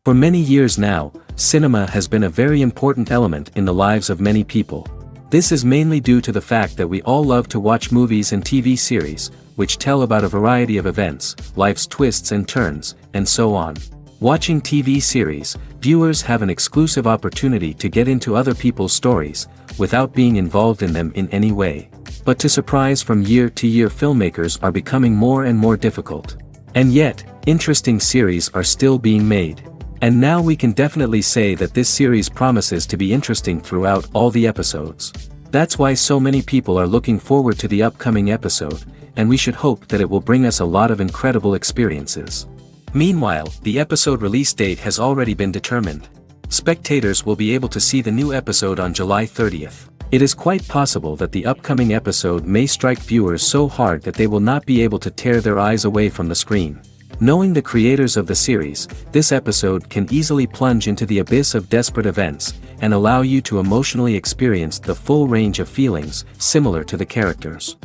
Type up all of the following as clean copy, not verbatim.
For many years now, cinema has been a very important element in the lives of many people. This is mainly due to the fact that we all love to watch movies and TV series, which tell about a variety of events, life's twists and turns, and so on. Watching TV series, viewers have an exclusive opportunity to get into other people's stories, without being involved in them in any way. But to surprise from year to year, filmmakers are becoming more and more difficult. And yet, interesting series are still being made. And now we can definitely say that this series promises to be interesting throughout all the episodes. That's why so many people are looking forward to the upcoming episode, and we should hope that it will bring us a lot of incredible experiences. Meanwhile, the episode release date has already been determined. Spectators will be able to see the new episode on July 30th. It is quite possible that the upcoming episode may strike viewers so hard that they will not be able to tear their eyes away from the screen. Knowing the creators of the series, this episode can easily plunge into the abyss of desperate events, and allow you to emotionally experience the full range of feelings, similar to the characters.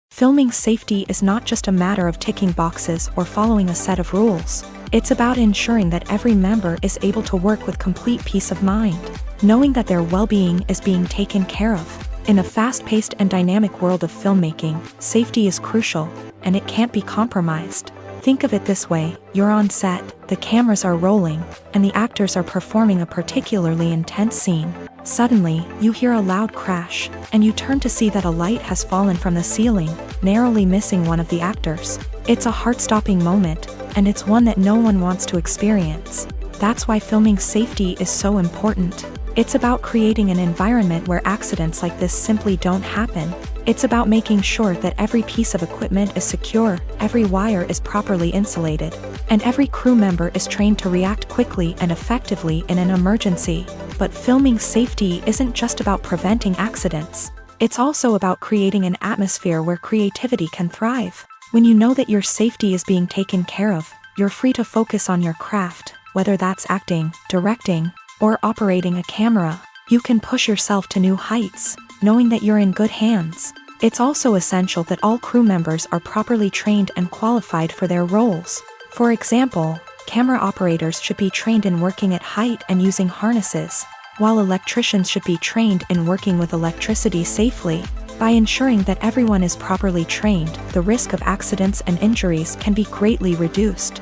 Filming safety is not just a matter of ticking boxes or following a set of rules. It's about ensuring that every member is able to work with complete peace of mind, knowing that their well-being is being taken care of. In a fast-paced and dynamic world of filmmaking, safety is crucial, and it can't be compromised. Think of it this way: you're on set, the cameras are rolling, and the actors are performing a particularly intense scene. Suddenly, you hear a loud crash, and you turn to see that a light has fallen from the ceiling, narrowly missing one of the actors. It's a heart-stopping moment, and it's one that no one wants to experience. That's why filming safety is so important. It's about creating an environment where accidents like this simply don't happen. It's about making sure that every piece of equipment is secure, every wire is properly insulated, and every crew member is trained to react quickly and effectively in an emergency. But filming safety isn't just about preventing accidents. It's also about creating an atmosphere where creativity can thrive. When you know that your safety is being taken care of, you're free to focus on your craft, whether that's acting, directing, or operating a camera. You can push yourself to new heights, knowing that you're in good hands. It's also essential that all crew members are properly trained and qualified for their roles. For example, camera operators should be trained in working at height and using harnesses, while electricians should be trained in working with electricity safely. By ensuring that everyone is properly trained, the risk of accidents and injuries can be greatly reduced.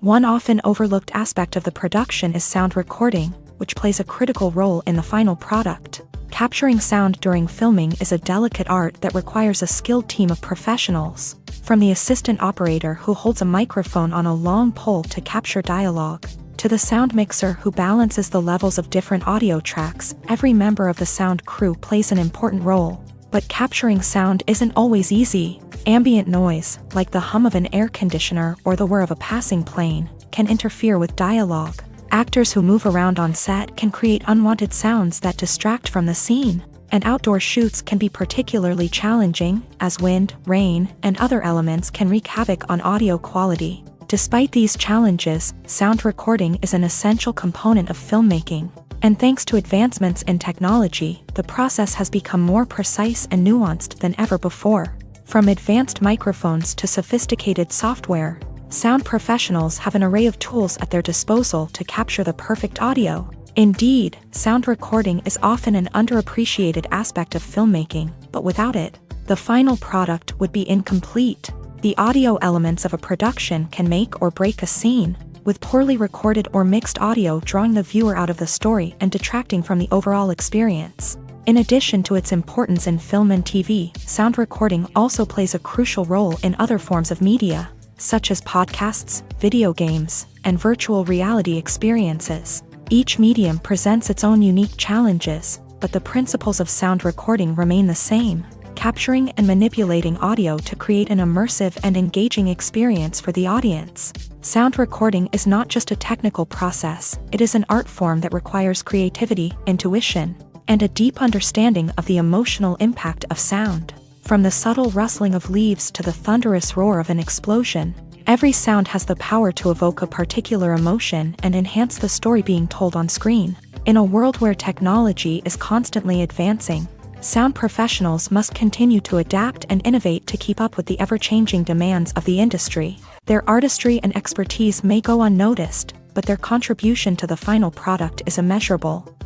One often overlooked aspect of the production is sound recording, which plays a critical role in the final product. Capturing sound during filming is a delicate art that requires a skilled team of professionals. From the assistant operator who holds a microphone on a long pole to capture dialogue, to the sound mixer who balances the levels of different audio tracks, every member of the sound crew plays an important role. But capturing sound isn't always easy. Ambient noise, like the hum of an air conditioner or the whir of a passing plane, can interfere with dialogue. Actors who move around on set can create unwanted sounds that distract from the scene. And outdoor shoots can be particularly challenging, as wind, rain, and other elements can wreak havoc on audio quality. Despite these challenges, sound recording is an essential component of filmmaking. And thanks to advancements in technology, the process has become more precise and nuanced than ever before. From advanced microphones to sophisticated software, sound professionals have an array of tools at their disposal to capture the perfect audio. Indeed, sound recording is often an underappreciated aspect of filmmaking, but without it, the final product would be incomplete. The audio elements of a production can make or break a scene, with poorly recorded or mixed audio drawing the viewer out of the story and detracting from the overall experience. In addition to its importance in film and TV, sound recording also plays a crucial role in other forms of media, such as podcasts, video games, and virtual reality experiences. Each medium presents its own unique challenges, but the principles of sound recording remain the same, capturing and manipulating audio to create an immersive and engaging experience for the audience. Sound recording is not just a technical process, it is an art form that requires creativity, intuition, and a deep understanding of the emotional impact of sound. From the subtle rustling of leaves to the thunderous roar of an explosion, every sound has the power to evoke a particular emotion and enhance the story being told on screen. In a world where technology is constantly advancing, sound professionals must continue to adapt and innovate to keep up with the ever-changing demands of the industry. Their artistry and expertise may go unnoticed, but their contribution to the final product is immeasurable.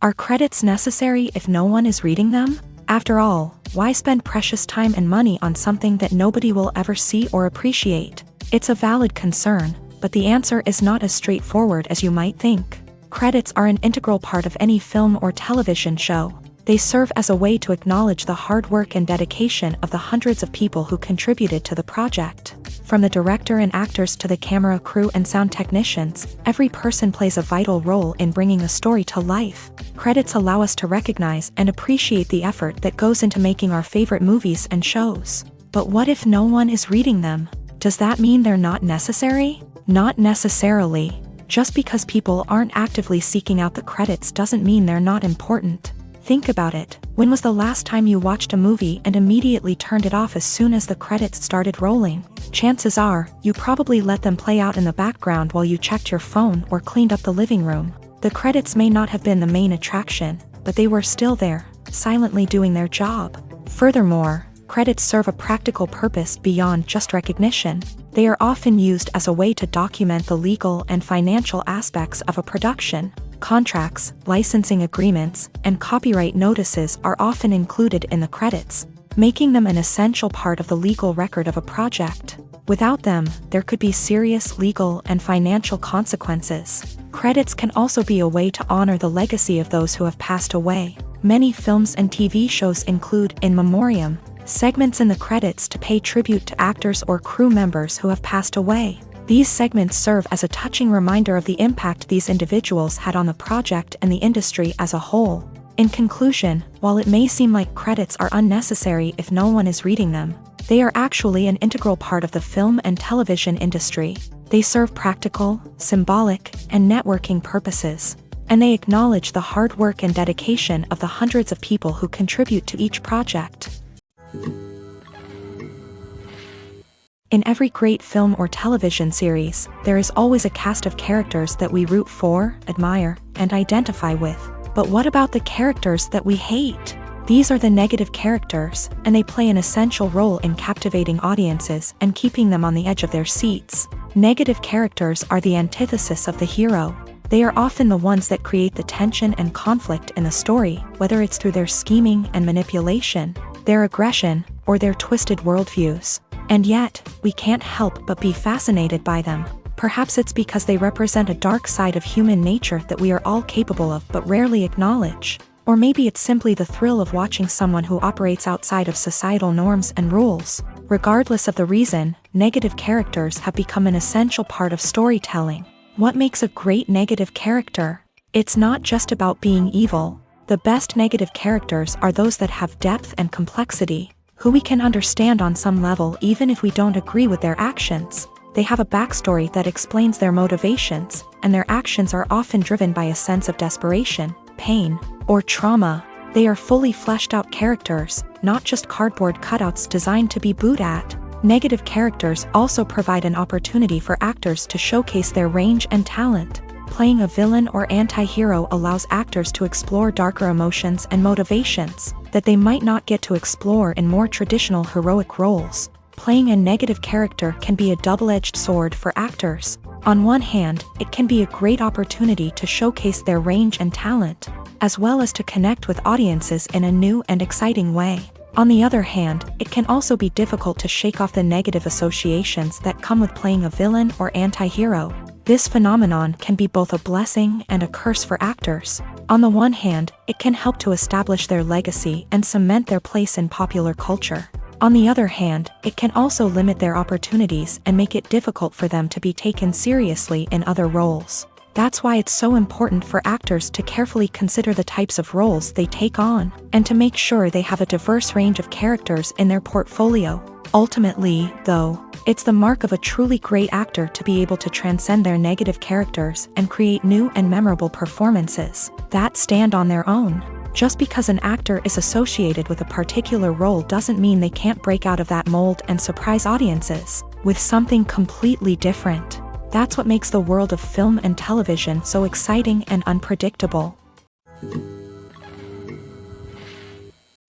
Are credits necessary if no one is reading them? After all, why spend precious time and money on something that nobody will ever see or appreciate? It's a valid concern, but the answer is not as straightforward as you might think. Credits are an integral part of any film or television show. They serve as a way to acknowledge the hard work and dedication of the hundreds of people who contributed to the project. From the director and actors to the camera crew and sound technicians, every person plays a vital role in bringing a story to life. Credits allow us to recognize and appreciate the effort that goes into making our favorite movies and shows. But what if no one is reading them? Does that mean they're not necessary? Not necessarily. Just because people aren't actively seeking out the credits doesn't mean they're not important. Think about it. When was the last time you watched a movie and immediately turned it off as soon as the credits started rolling? Chances are, you probably let them play out in the background while you checked your phone or cleaned up the living room. The credits may not have been the main attraction, but they were still there, silently doing their job. Furthermore, credits serve a practical purpose beyond just recognition. They are often used as a way to document the legal and financial aspects of a production. Contracts, licensing agreements, and copyright notices are often included in the credits, making them an essential part of the legal record of a project. Without them, there could be serious legal and financial consequences. Credits can also be a way to honor the legacy of those who have passed away. Many films and TV shows include in memoriam segments in the credits to pay tribute to actors or crew members who have passed away. These segments serve as a touching reminder of the impact these individuals had on the project and the industry as a whole. In conclusion, while it may seem like credits are unnecessary if no one is reading them, they are actually an integral part of the film and television industry. They serve practical, symbolic, and networking purposes, and they acknowledge the hard work and dedication of the hundreds of people who contribute to each project. In every great film or television series, there is always a cast of characters that we root for, admire, and identify with. But what about the characters that we hate? These are the negative characters, and they play an essential role in captivating audiences and keeping them on the edge of their seats. Negative characters are the antithesis of the hero. They are often the ones that create the tension and conflict in the story, whether it's through their scheming and manipulation, their aggression, or their twisted worldviews. And yet, we can't help but be fascinated by them. Perhaps it's because they represent a dark side of human nature that we are all capable of but rarely acknowledge. Or maybe it's simply the thrill of watching someone who operates outside of societal norms and rules. Regardless of the reason, negative characters have become an essential part of storytelling. What makes a great negative character? It's not just about being evil. The best negative characters are those that have depth and complexity, who we can understand on some level even if we don't agree with their actions. They have a backstory that explains their motivations, and their actions are often driven by a sense of desperation, pain, or trauma. They are fully fleshed out characters, not just cardboard cutouts designed to be booed at. Negative characters also provide an opportunity for actors to showcase their range and talent. Playing a villain or anti-hero allows actors to explore darker emotions and motivations that they might not get to explore in more traditional heroic roles. Playing a negative character can be a double-edged sword for actors. On one hand, it can be a great opportunity to showcase their range and talent, as well as to connect with audiences in a new and exciting way. On the other hand, it can also be difficult to shake off the negative associations that come with playing a villain or anti-hero. This phenomenon can be both a blessing and a curse for actors. On the one hand, it can help to establish their legacy and cement their place in popular culture. On the other hand, it can also limit their opportunities and make it difficult for them to be taken seriously in other roles. That's why it's so important for actors to carefully consider the types of roles they take on, and to make sure they have a diverse range of characters in their portfolio. Ultimately, though, it's the mark of a truly great actor to be able to transcend their negative characters and create new and memorable performances that stand on their own. Just because an actor is associated with a particular role doesn't mean they can't break out of that mold and surprise audiences with something completely different. That's what makes the world of film and television so exciting and unpredictable.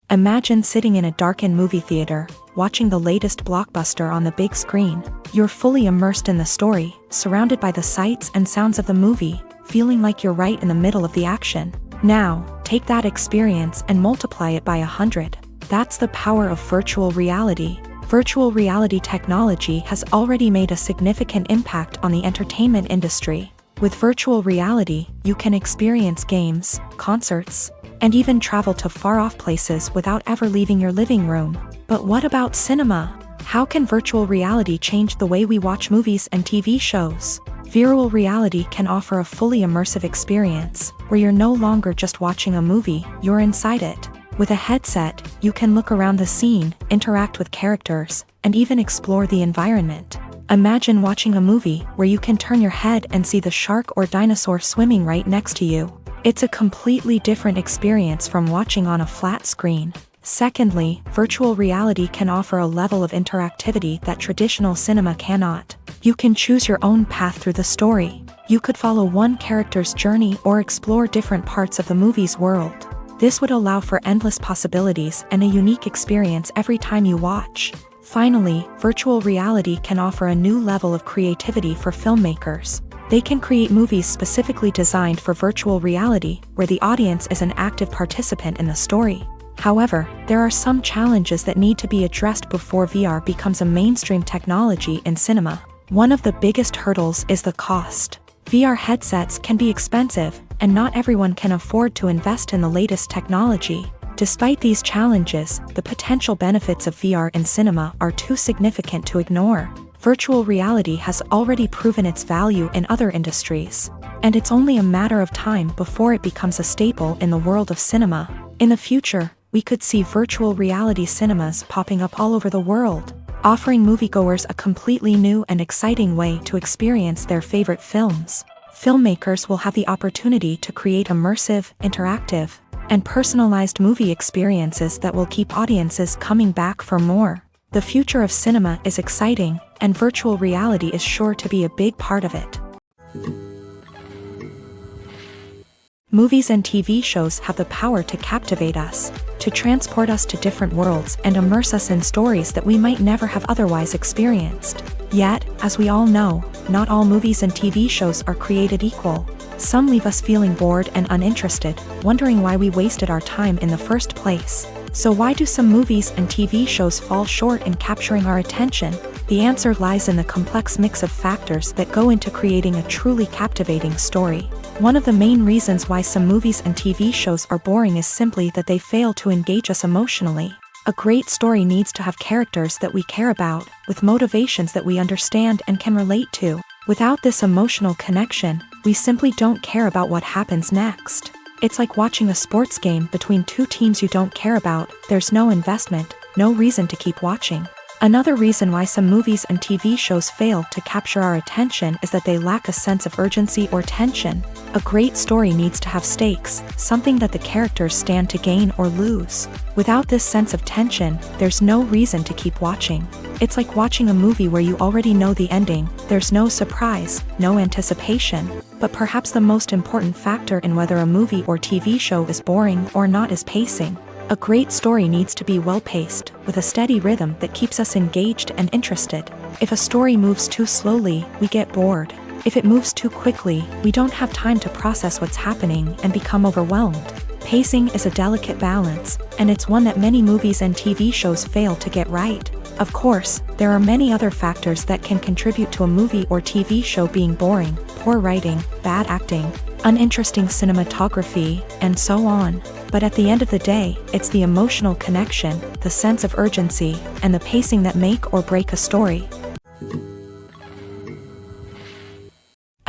Imagine sitting in a darkened movie theater, watching the latest blockbuster on the big screen. You're fully immersed in the story, surrounded by the sights and sounds of the movie, feeling like you're right in the middle of the action. Now, take that experience and multiply it by 100. That's the power of virtual reality. Virtual reality technology has already made a significant impact on the entertainment industry. With virtual reality, you can experience games, concerts, and even travel to far-off places without ever leaving your living room. But what about cinema? How can virtual reality change the way we watch movies and TV shows? Virtual reality can offer a fully immersive experience, where you're no longer just watching a movie, you're inside it. With a headset, you can look around the scene, interact with characters, and even explore the environment. Imagine watching a movie where you can turn your head and see the shark or dinosaur swimming right next to you. It's a completely different experience from watching on a flat screen. Secondly, virtual reality can offer a level of interactivity that traditional cinema cannot. You can choose your own path through the story. You could follow one character's journey or explore different parts of the movie's world. This would allow for endless possibilities and a unique experience every time you watch. Finally, virtual reality can offer a new level of creativity for filmmakers. They can create movies specifically designed for virtual reality, where the audience is an active participant in the story. However, there are some challenges that need to be addressed before VR becomes a mainstream technology in cinema. One of the biggest hurdles is the cost. VR headsets can be expensive, and not everyone can afford to invest in the latest technology. Despite these challenges, the potential benefits of VR in cinema are too significant to ignore. Virtual reality has already proven its value in other industries, and it's only a matter of time before it becomes a staple in the world of cinema. In the future, we could see virtual reality cinemas popping up all over the world, offering moviegoers a completely new and exciting way to experience their favorite films. Filmmakers will have the opportunity to create immersive, interactive, and personalized movie experiences that will keep audiences coming back for more. The future of cinema is exciting, and virtual reality is sure to be a big part of it. Movies and TV shows have the power to captivate us, to transport us to different worlds and immerse us in stories that we might never have otherwise experienced. Yet, as we all know, not all movies and TV shows are created equal. Some leave us feeling bored and uninterested, wondering why we wasted our time in the first place. So why do some movies and TV shows fall short in capturing our attention? The answer lies in the complex mix of factors that go into creating a truly captivating story. One of the main reasons why some movies and TV shows are boring is simply that they fail to engage us emotionally. A great story needs to have characters that we care about, with motivations that we understand and can relate to. Without this emotional connection, we simply don't care about what happens next. It's like watching a sports game between two teams you don't care about. There's no investment, no reason to keep watching. Another reason why some movies and TV shows fail to capture our attention is that they lack a sense of urgency or tension. A great story needs to have stakes, something that the characters stand to gain or lose. Without this sense of tension, there's no reason to keep watching. It's like watching a movie where you already know the ending. There's no surprise, no anticipation. But perhaps the most important factor in whether a movie or TV show is boring or not is pacing. A great story needs to be well-paced, with a steady rhythm that keeps us engaged and interested. If a story moves too slowly, we get bored. If it moves too quickly, we don't have time to process what's happening and become overwhelmed. Pacing is a delicate balance, and it's one that many movies and TV shows fail to get right. Of course, there are many other factors that can contribute to a movie or TV show being boring: poor writing, bad acting, uninteresting cinematography, and so on. But at the end of the day, it's the emotional connection, the sense of urgency, and the pacing that make or break a story.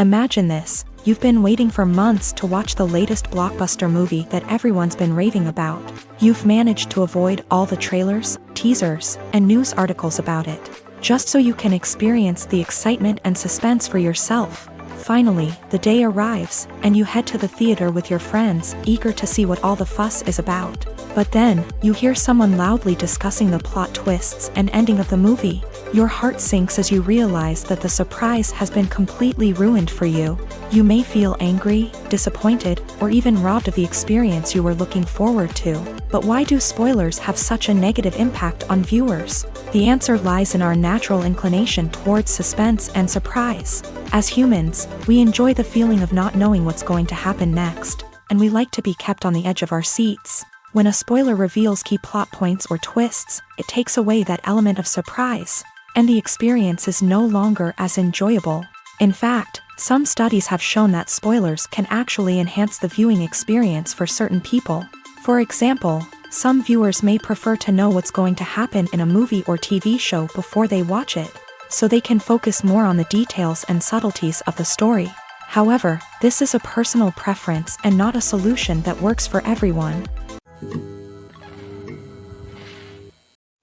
Imagine this: you've been waiting for months to watch the latest blockbuster movie that everyone's been raving about. You've managed to avoid all the trailers, teasers, and news articles about it, just so you can experience the excitement and suspense for yourself. Finally, the day arrives, and you head to the theater with your friends, eager to see what all the fuss is about. But then, you hear someone loudly discussing the plot twists and ending of the movie. Your heart sinks as you realize that the surprise has been completely ruined for you. You may feel angry, disappointed, or even robbed of the experience you were looking forward to. But why do spoilers have such a negative impact on viewers? The answer lies in our natural inclination towards suspense and surprise. As humans, we enjoy the feeling of not knowing what's going to happen next, and we like to be kept on the edge of our seats. When a spoiler reveals key plot points or twists, it takes away that element of surprise, and the experience is no longer as enjoyable. In fact, some studies have shown that spoilers can actually enhance the viewing experience for certain people. For example, some viewers may prefer to know what's going to happen in a movie or TV show before they watch it, so they can focus more on the details and subtleties of the story. However, this is a personal preference and not a solution that works for everyone.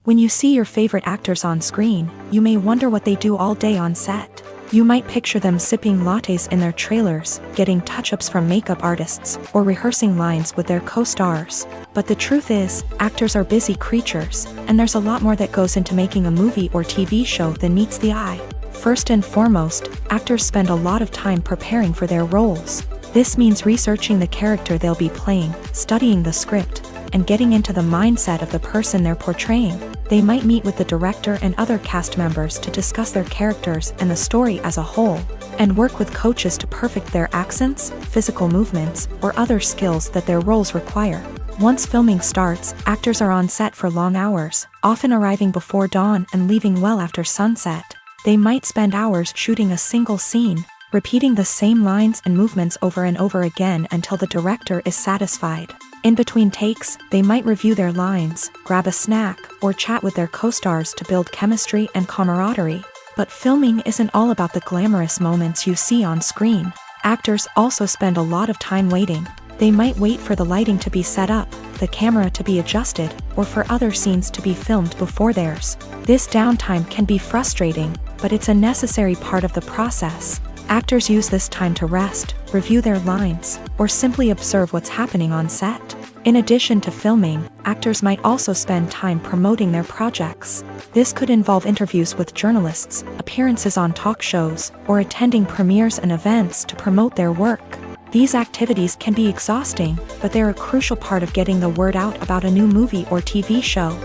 When you see your favorite actors on screen, you may wonder what they do all day on set. You might picture them sipping lattes in their trailers, getting touch-ups from makeup artists, or rehearsing lines with their co-stars. But the truth is, actors are busy creatures, and there's a lot more that goes into making a movie or TV show than meets the eye. First and foremost, actors spend a lot of time preparing for their roles. This means researching the character they'll be playing, studying the script, and getting into the mindset of the person they're portraying. They might meet with the director and other cast members to discuss their characters and the story as a whole, and work with coaches to perfect their accents, physical movements, or other skills that their roles require. Once filming starts, actors are on set for long hours, often arriving before dawn and leaving well after sunset. They might spend hours shooting a single scene, repeating the same lines and movements over and over again until the director is satisfied. In between takes, they might review their lines, grab a snack, or chat with their co-stars to build chemistry and camaraderie. But filming isn't all about the glamorous moments you see on screen. Actors also spend a lot of time waiting. They might wait for the lighting to be set up, the camera to be adjusted, or for other scenes to be filmed before theirs. This downtime can be frustrating, but it's a necessary part of the process. Actors use this time to rest, review their lines, or simply observe what's happening on set. In addition to filming, actors might also spend time promoting their projects. This could involve interviews with journalists, appearances on talk shows, or attending premieres and events to promote their work. These activities can be exhausting, but they're a crucial part of getting the word out about a new movie or TV show.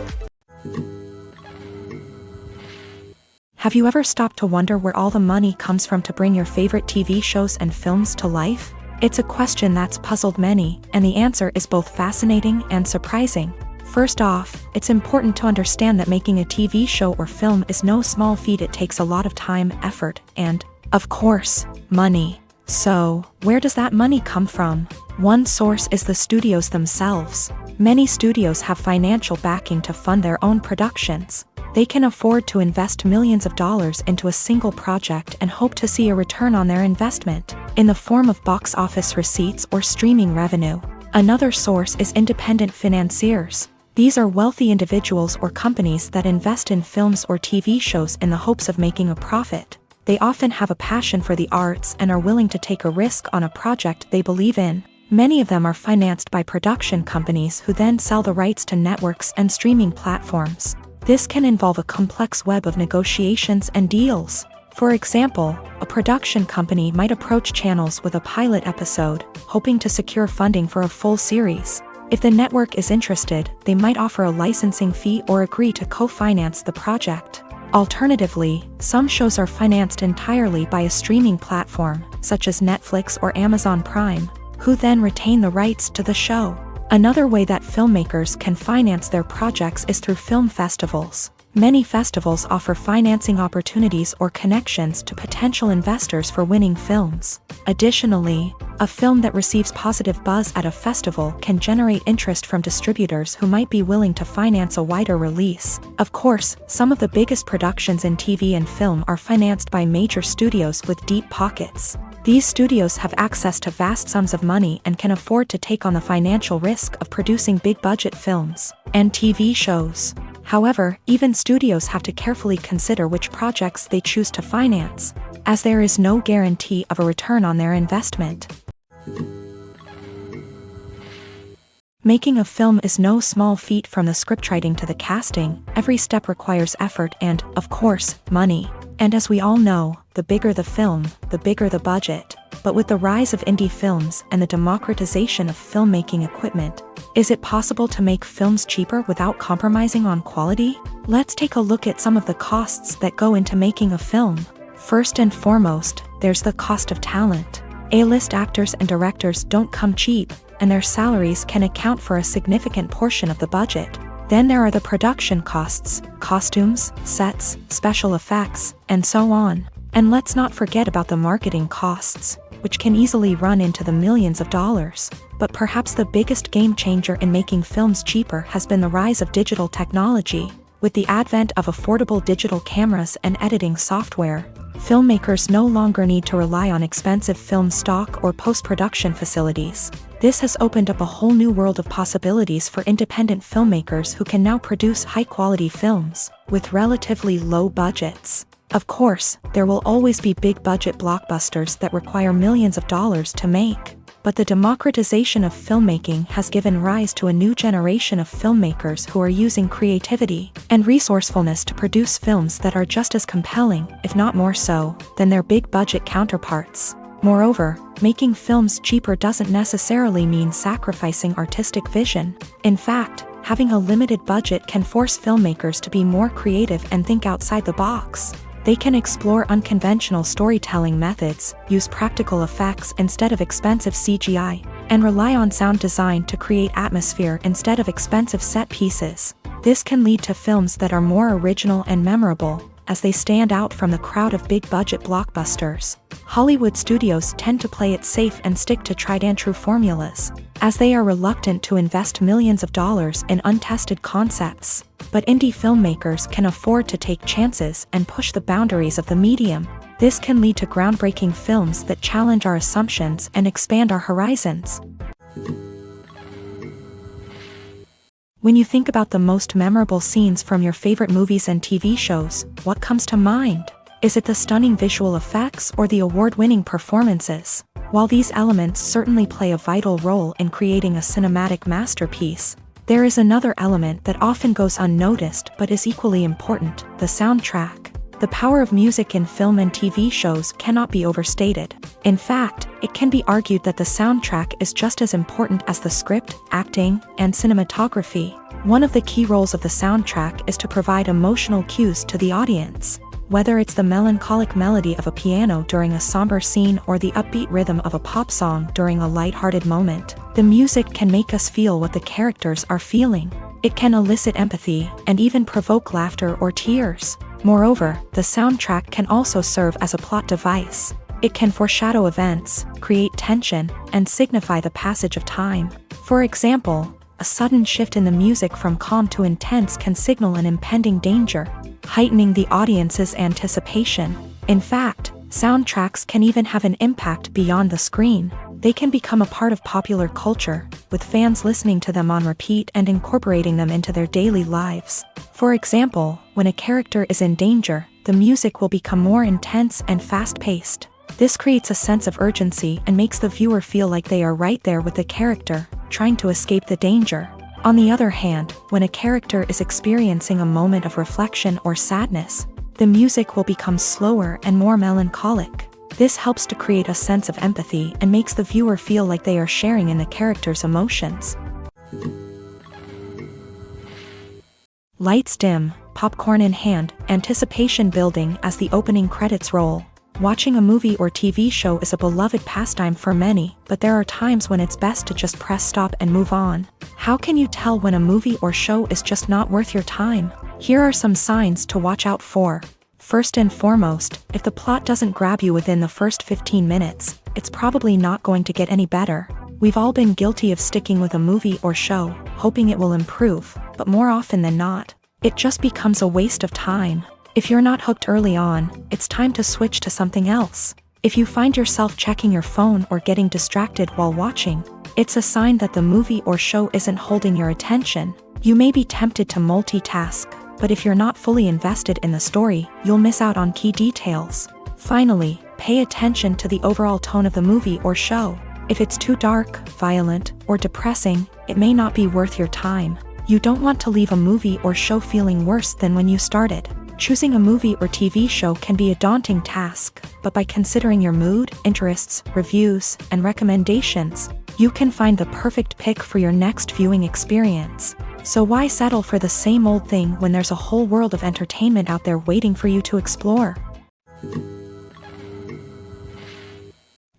Have you ever stopped to wonder where all the money comes from to bring your favorite TV shows and films to life? It's a question that's puzzled many, and the answer is both fascinating and surprising. First off, it's important to understand that making a TV show or film is no small feat. It takes a lot of time, effort, and, of course, money. So, where does that money come from? One source is the studios themselves. Many studios have financial backing to fund their own productions. They can afford to invest millions of dollars into a single project and hope to see a return on their investment, in the form of box office receipts or streaming revenue. Another source is independent financiers. These are wealthy individuals or companies that invest in films or TV shows in the hopes of making a profit. They often have a passion for the arts and are willing to take a risk on a project they believe in. Many of them are financed by production companies who then sell the rights to networks and streaming platforms. This can involve a complex web of negotiations and deals. For example, a production company might approach channels with a pilot episode, hoping to secure funding for a full series. If the network is interested, they might offer a licensing fee or agree to co-finance the project. Alternatively, some shows are financed entirely by a streaming platform, such as Netflix or Amazon Prime, who then retain the rights to the show. Another way that filmmakers can finance their projects is through film festivals. Many festivals offer financing opportunities or connections to potential investors for winning films. Additionally, a film that receives positive buzz at a festival can generate interest from distributors who might be willing to finance a wider release. Of course, some of the biggest productions in TV and film are financed by major studios with deep pockets. These studios have access to vast sums of money and can afford to take on the financial risk of producing big-budget films and TV shows. However, even studios have to carefully consider which projects they choose to finance, as there is no guarantee of a return on their investment. Making a film is no small feat. From the scriptwriting to the casting, every step requires effort and, of course, money. And as we all know, the bigger the film, the bigger the budget. But with the rise of indie films and the democratization of filmmaking equipment, is it possible to make films cheaper without compromising on quality? Let's take a look at some of the costs that go into making a film. First and foremost, there's the cost of talent. A-list actors and directors don't come cheap, and their salaries can account for a significant portion of the budget. Then there are the production costs, costumes, sets, special effects, and so on. And let's not forget about the marketing costs, which can easily run into the millions of dollars. But perhaps the biggest game changer in making films cheaper has been the rise of digital technology. With the advent of affordable digital cameras and editing software, filmmakers no longer need to rely on expensive film stock or post-production facilities. This has opened up a whole new world of possibilities for independent filmmakers who can now produce high-quality films with relatively low budgets. Of course, there will always be big-budget blockbusters that require millions of dollars to make. But the democratization of filmmaking has given rise to a new generation of filmmakers who are using creativity and resourcefulness to produce films that are just as compelling, if not more so, than their big-budget counterparts. Moreover, making films cheaper doesn't necessarily mean sacrificing artistic vision. In fact, having a limited budget can force filmmakers to be more creative and think outside the box. They can explore unconventional storytelling methods, use practical effects instead of expensive CGI, and rely on sound design to create atmosphere instead of expensive set pieces. This can lead to films that are more original and memorable, as they stand out from the crowd of big-budget blockbusters. Hollywood studios tend to play it safe and stick to tried-and-true formulas, as they are reluctant to invest millions of dollars in untested concepts. But indie filmmakers can afford to take chances and push the boundaries of the medium. This can lead to groundbreaking films that challenge our assumptions and expand our horizons. When you think about the most memorable scenes from your favorite movies and TV shows, what comes to mind? Is it the stunning visual effects or the award-winning performances? While these elements certainly play a vital role in creating a cinematic masterpiece, there is another element that often goes unnoticed but is equally important: the soundtrack. The power of music in film and TV shows cannot be overstated. In fact, it can be argued that the soundtrack is just as important as the script, acting, and cinematography. One of the key roles of the soundtrack is to provide emotional cues to the audience. Whether it's the melancholic melody of a piano during a somber scene or the upbeat rhythm of a pop song during a light-hearted moment, the music can make us feel what the characters are feeling. It can elicit empathy and even provoke laughter or tears. Moreover, the soundtrack can also serve as a plot device. It can foreshadow events, create tension, and signify the passage of time. For example, a sudden shift in the music from calm to intense can signal an impending danger, heightening the audience's anticipation. In fact, soundtracks can even have an impact beyond the screen. They can become a part of popular culture, with fans listening to them on repeat and incorporating them into their daily lives. For example, when a character is in danger, the music will become more intense and fast-paced. This creates a sense of urgency and makes the viewer feel like they are right there with the character, trying to escape the danger. On the other hand, when a character is experiencing a moment of reflection or sadness, the music will become slower and more melancholic. This helps to create a sense of empathy and makes the viewer feel like they are sharing in the character's emotions. Lights dim, popcorn in hand, anticipation building as the opening credits roll. Watching a movie or TV show is a beloved pastime for many, but there are times when it's best to just press stop and move on. How can you tell when a movie or show is just not worth your time? Here are some signs to watch out for. First and foremost, if the plot doesn't grab you within the first 15 minutes, it's probably not going to get any better. We've all been guilty of sticking with a movie or show, hoping it will improve, but more often than not, it just becomes a waste of time. If you're not hooked early on, it's time to switch to something else. If you find yourself checking your phone or getting distracted while watching, it's a sign that the movie or show isn't holding your attention. You may be tempted to multitask, but if you're not fully invested in the story, you'll miss out on key details. Finally, pay attention to the overall tone of the movie or show. If it's too dark, violent, or depressing, it may not be worth your time. You don't want to leave a movie or show feeling worse than when you started. Choosing a movie or TV show can be a daunting task, but by considering your mood, interests, reviews, and recommendations, you can find the perfect pick for your next viewing experience. So why settle for the same old thing when there's a whole world of entertainment out there waiting for you to explore?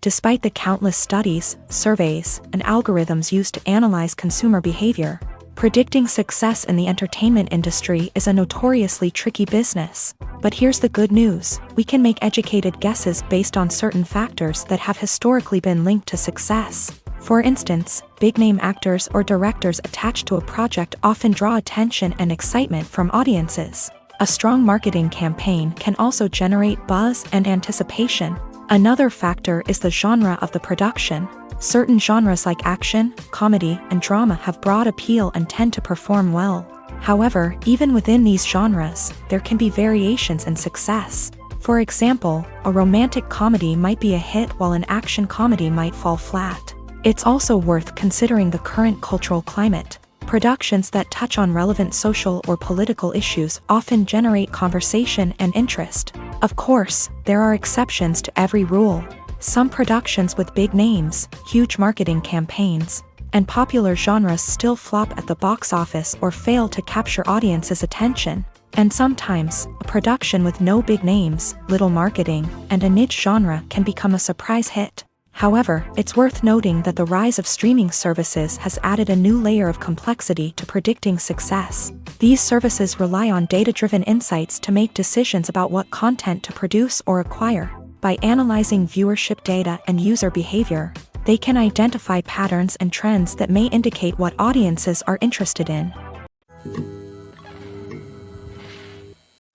Despite the countless studies, surveys, and algorithms used to analyze consumer behavior, predicting success in the entertainment industry is a notoriously tricky business. But here's the good news: we can make educated guesses based on certain factors that have historically been linked to success. For instance, big-name actors or directors attached to a project often draw attention and excitement from audiences. A strong marketing campaign can also generate buzz and anticipation. Another factor is the genre of the production. Certain genres like action, comedy, and drama have broad appeal and tend to perform well. However, even within these genres, there can be variations in success. For example, a romantic comedy might be a hit while an action comedy might fall flat. It's also worth considering the current cultural climate. Productions that touch on relevant social or political issues often generate conversation and interest. Of course, there are exceptions to every rule. Some productions with big names, huge marketing campaigns, and popular genres still flop at the box office or fail to capture audiences' attention. And sometimes, a production with no big names, little marketing, and a niche genre can become a surprise hit. However, it's worth noting that the rise of streaming services has added a new layer of complexity to predicting success. These services rely on data-driven insights to make decisions about what content to produce or acquire. By analyzing viewership data and user behavior, they can identify patterns and trends that may indicate what audiences are interested in.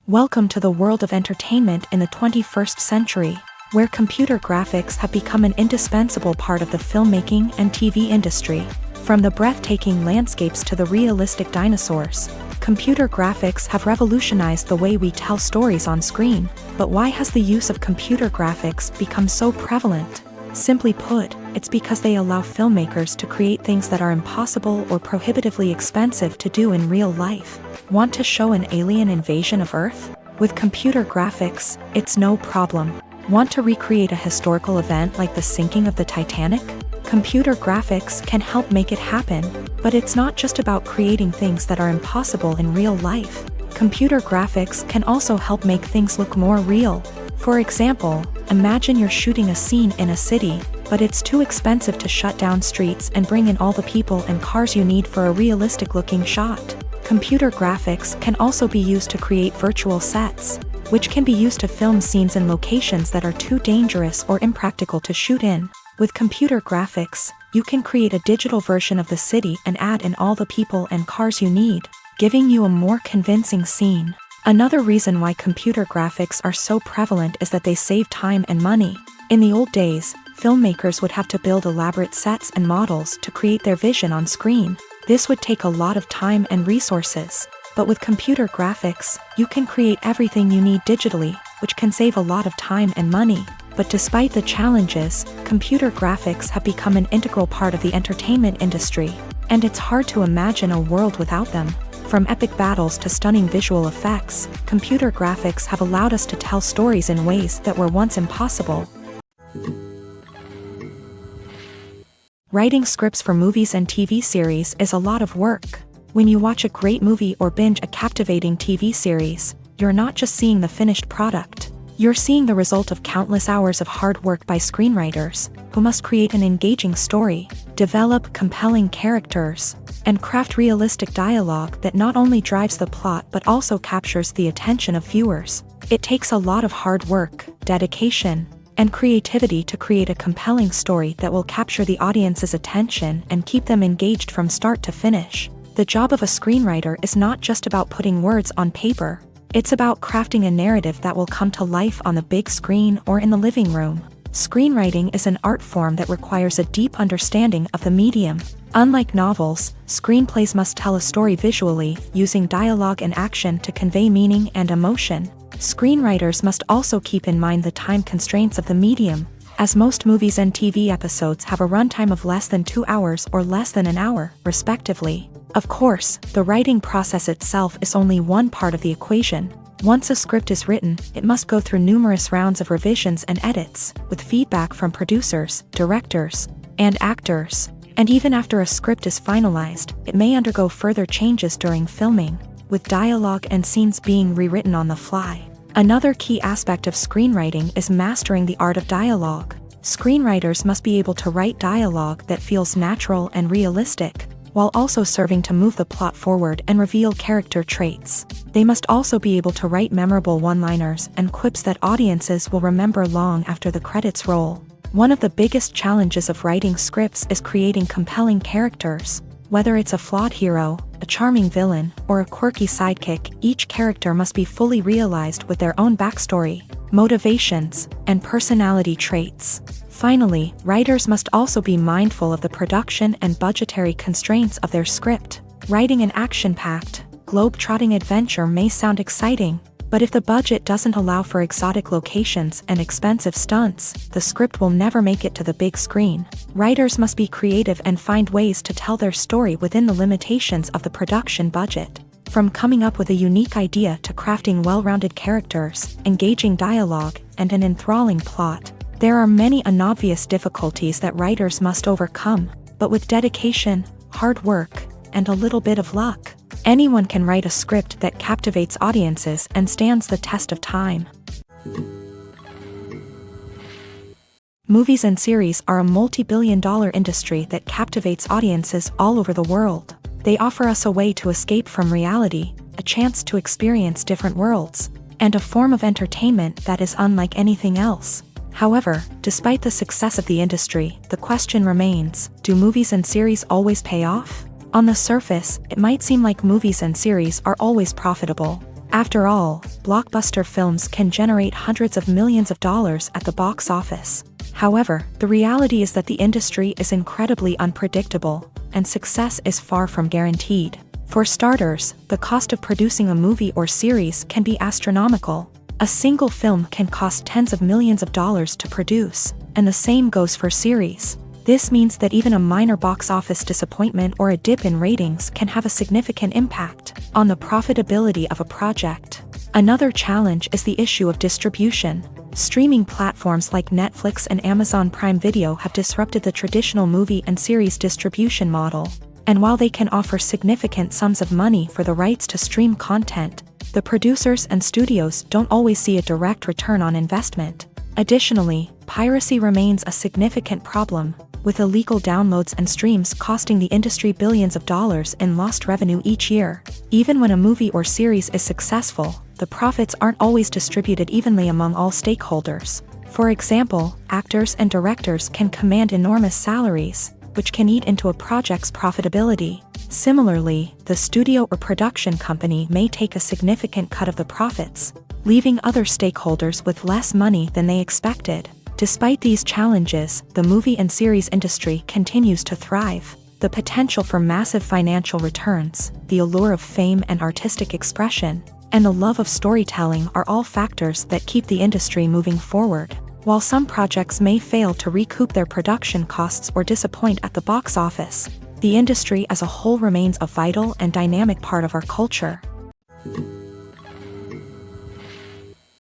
Welcome to the world of entertainment in the 21st century, where computer graphics have become an indispensable part of the filmmaking and TV industry. From the breathtaking landscapes to the realistic dinosaurs, computer graphics have revolutionized the way we tell stories on screen. But why has the use of computer graphics become so prevalent? Simply put, it's because they allow filmmakers to create things that are impossible or prohibitively expensive to do in real life. Want to show an alien invasion of Earth? With computer graphics, it's no problem. Want to recreate a historical event like the sinking of the Titanic? Computer graphics can help make it happen, but it's not just about creating things that are impossible in real life. Computer graphics can also help make things look more real. For example, imagine you're shooting a scene in a city, but it's too expensive to shut down streets and bring in all the people and cars you need for a realistic-looking shot. Computer graphics can also be used to create virtual sets, which can be used to film scenes in locations that are too dangerous or impractical to shoot in. With computer graphics, you can create a digital version of the city and add in all the people and cars you need, giving you a more convincing scene. Another reason why computer graphics are so prevalent is that they save time and money. In the old days, filmmakers would have to build elaborate sets and models to create their vision on screen. This would take a lot of time and resources. But with computer graphics, you can create everything you need digitally, which can save a lot of time and money. But despite the challenges, computer graphics have become an integral part of the entertainment industry, and it's hard to imagine a world without them. From epic battles to stunning visual effects, computer graphics have allowed us to tell stories in ways that were once impossible. Writing scripts for movies and TV series is a lot of work. When you watch a great movie or binge a captivating TV series, you're not just seeing the finished product. You're seeing the result of countless hours of hard work by screenwriters, who must create an engaging story, develop compelling characters, and craft realistic dialogue that not only drives the plot but also captures the attention of viewers. It takes a lot of hard work, dedication, and creativity to create a compelling story that will capture the audience's attention and keep them engaged from start to finish. The job of a screenwriter is not just about putting words on paper. It's about crafting a narrative that will come to life on the big screen or in the living room. Screenwriting is an art form that requires a deep understanding of the medium. Unlike novels, screenplays must tell a story visually, using dialogue and action to convey meaning and emotion. Screenwriters must also keep in mind the time constraints of the medium, as most movies and TV episodes have a runtime of less than 2 hours or less than an hour, respectively. Of course, the writing process itself is only one part of the equation. Once a script is written, it must go through numerous rounds of revisions and edits, with feedback from producers, directors, and actors. And even after a script is finalized, it may undergo further changes during filming, with dialogue and scenes being rewritten on the fly. Another key aspect of screenwriting is mastering the art of dialogue. Screenwriters must be able to write dialogue that feels natural and realistic, while also serving to move the plot forward and reveal character traits. They must also be able to write memorable one-liners and quips that audiences will remember long after the credits roll. One of the biggest challenges of writing scripts is creating compelling characters. Whether it's a flawed hero, a charming villain, or a quirky sidekick, each character must be fully realized with their own backstory, motivations, and personality traits. Finally, writers must also be mindful of the production and budgetary constraints of their script. Writing an action-packed, globe-trotting adventure may sound exciting, but if the budget doesn't allow for exotic locations and expensive stunts, the script will never make it to the big screen. Writers must be creative and find ways to tell their story within the limitations of the production budget. From coming up with a unique idea to crafting well-rounded characters, engaging dialogue, and an enthralling plot, there are many unobvious difficulties that writers must overcome, but with dedication, hard work, and a little bit of luck, anyone can write a script that captivates audiences and stands the test of time. Movies and series are a multi-billion-dollar industry that captivates audiences all over the world. They offer us a way to escape from reality, a chance to experience different worlds, and a form of entertainment that is unlike anything else. However, despite the success of the industry, the question remains, do movies and series always pay off? On the surface, it might seem like movies and series are always profitable. After all, blockbuster films can generate hundreds of millions of dollars at the box office. However, the reality is that the industry is incredibly unpredictable, and success is far from guaranteed. For starters, the cost of producing a movie or series can be astronomical. A single film can cost tens of millions of dollars to produce, and the same goes for series. This means that even a minor box office disappointment or a dip in ratings can have a significant impact on the profitability of a project. Another challenge is the issue of distribution. Streaming platforms like Netflix and Amazon Prime Video have disrupted the traditional movie and series distribution model. And while they can offer significant sums of money for the rights to stream content, the producers and studios don't always see a direct return on investment. Additionally, piracy remains a significant problem, with illegal downloads and streams costing the industry billions of dollars in lost revenue each year. Even when a movie or series is successful, the profits aren't always distributed evenly among all stakeholders. For example, actors and directors can command enormous salaries, which can eat into a project's profitability. Similarly, the studio or production company may take a significant cut of the profits, leaving other stakeholders with less money than they expected. Despite these challenges, the movie and series industry continues to thrive. The potential for massive financial returns, the allure of fame and artistic expression, and the love of storytelling are all factors that keep the industry moving forward. While some projects may fail to recoup their production costs or disappoint at the box office, the industry as a whole remains a vital and dynamic part of our culture.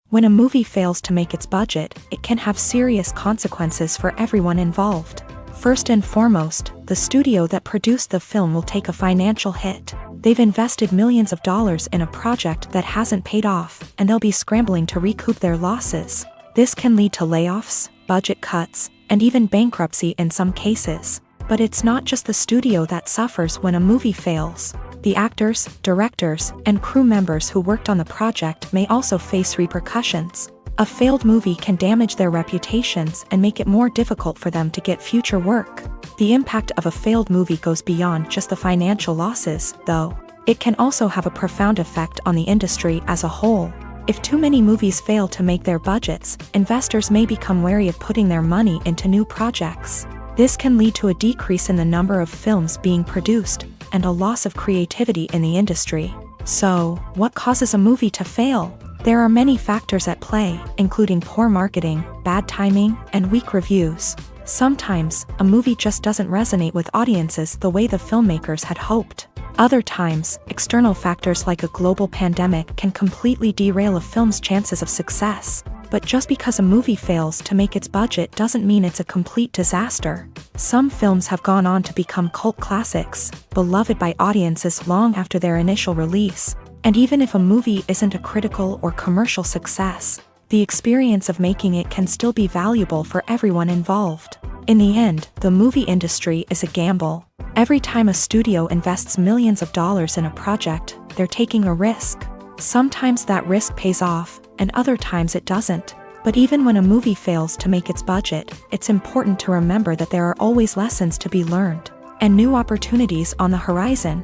When a movie fails to make its budget, it can have serious consequences for everyone involved. First and foremost, the studio that produced the film will take a financial hit. They've invested millions of dollars in a project that hasn't paid off, and they'll be scrambling to recoup their losses. This can lead to layoffs, budget cuts, and even bankruptcy in some cases. But it's not just the studio that suffers when a movie fails. The actors, directors, and crew members who worked on the project may also face repercussions. A failed movie can damage their reputations and make it more difficult for them to get future work. The impact of a failed movie goes beyond just the financial losses, though. It can also have a profound effect on the industry as a whole. If too many movies fail to make their budgets, investors may become wary of putting their money into new projects. This can lead to a decrease in the number of films being produced, and a loss of creativity in the industry. So, what causes a movie to fail? There are many factors at play, including poor marketing, bad timing, and weak reviews. Sometimes, a movie just doesn't resonate with audiences the way the filmmakers had hoped. Other times, external factors like a global pandemic can completely derail a film's chances of success. But just because a movie fails to make its budget doesn't mean it's a complete disaster. Some films have gone on to become cult classics, beloved by audiences long after their initial release. And even if a movie isn't a critical or commercial success, the experience of making it can still be valuable for everyone involved. In the end, the movie industry is a gamble. Every time a studio invests millions of dollars in a project, they're taking a risk. Sometimes that risk pays off, and other times it doesn't. But even when a movie fails to make its budget, it's important to remember that there are always lessons to be learned, and new opportunities on the horizon.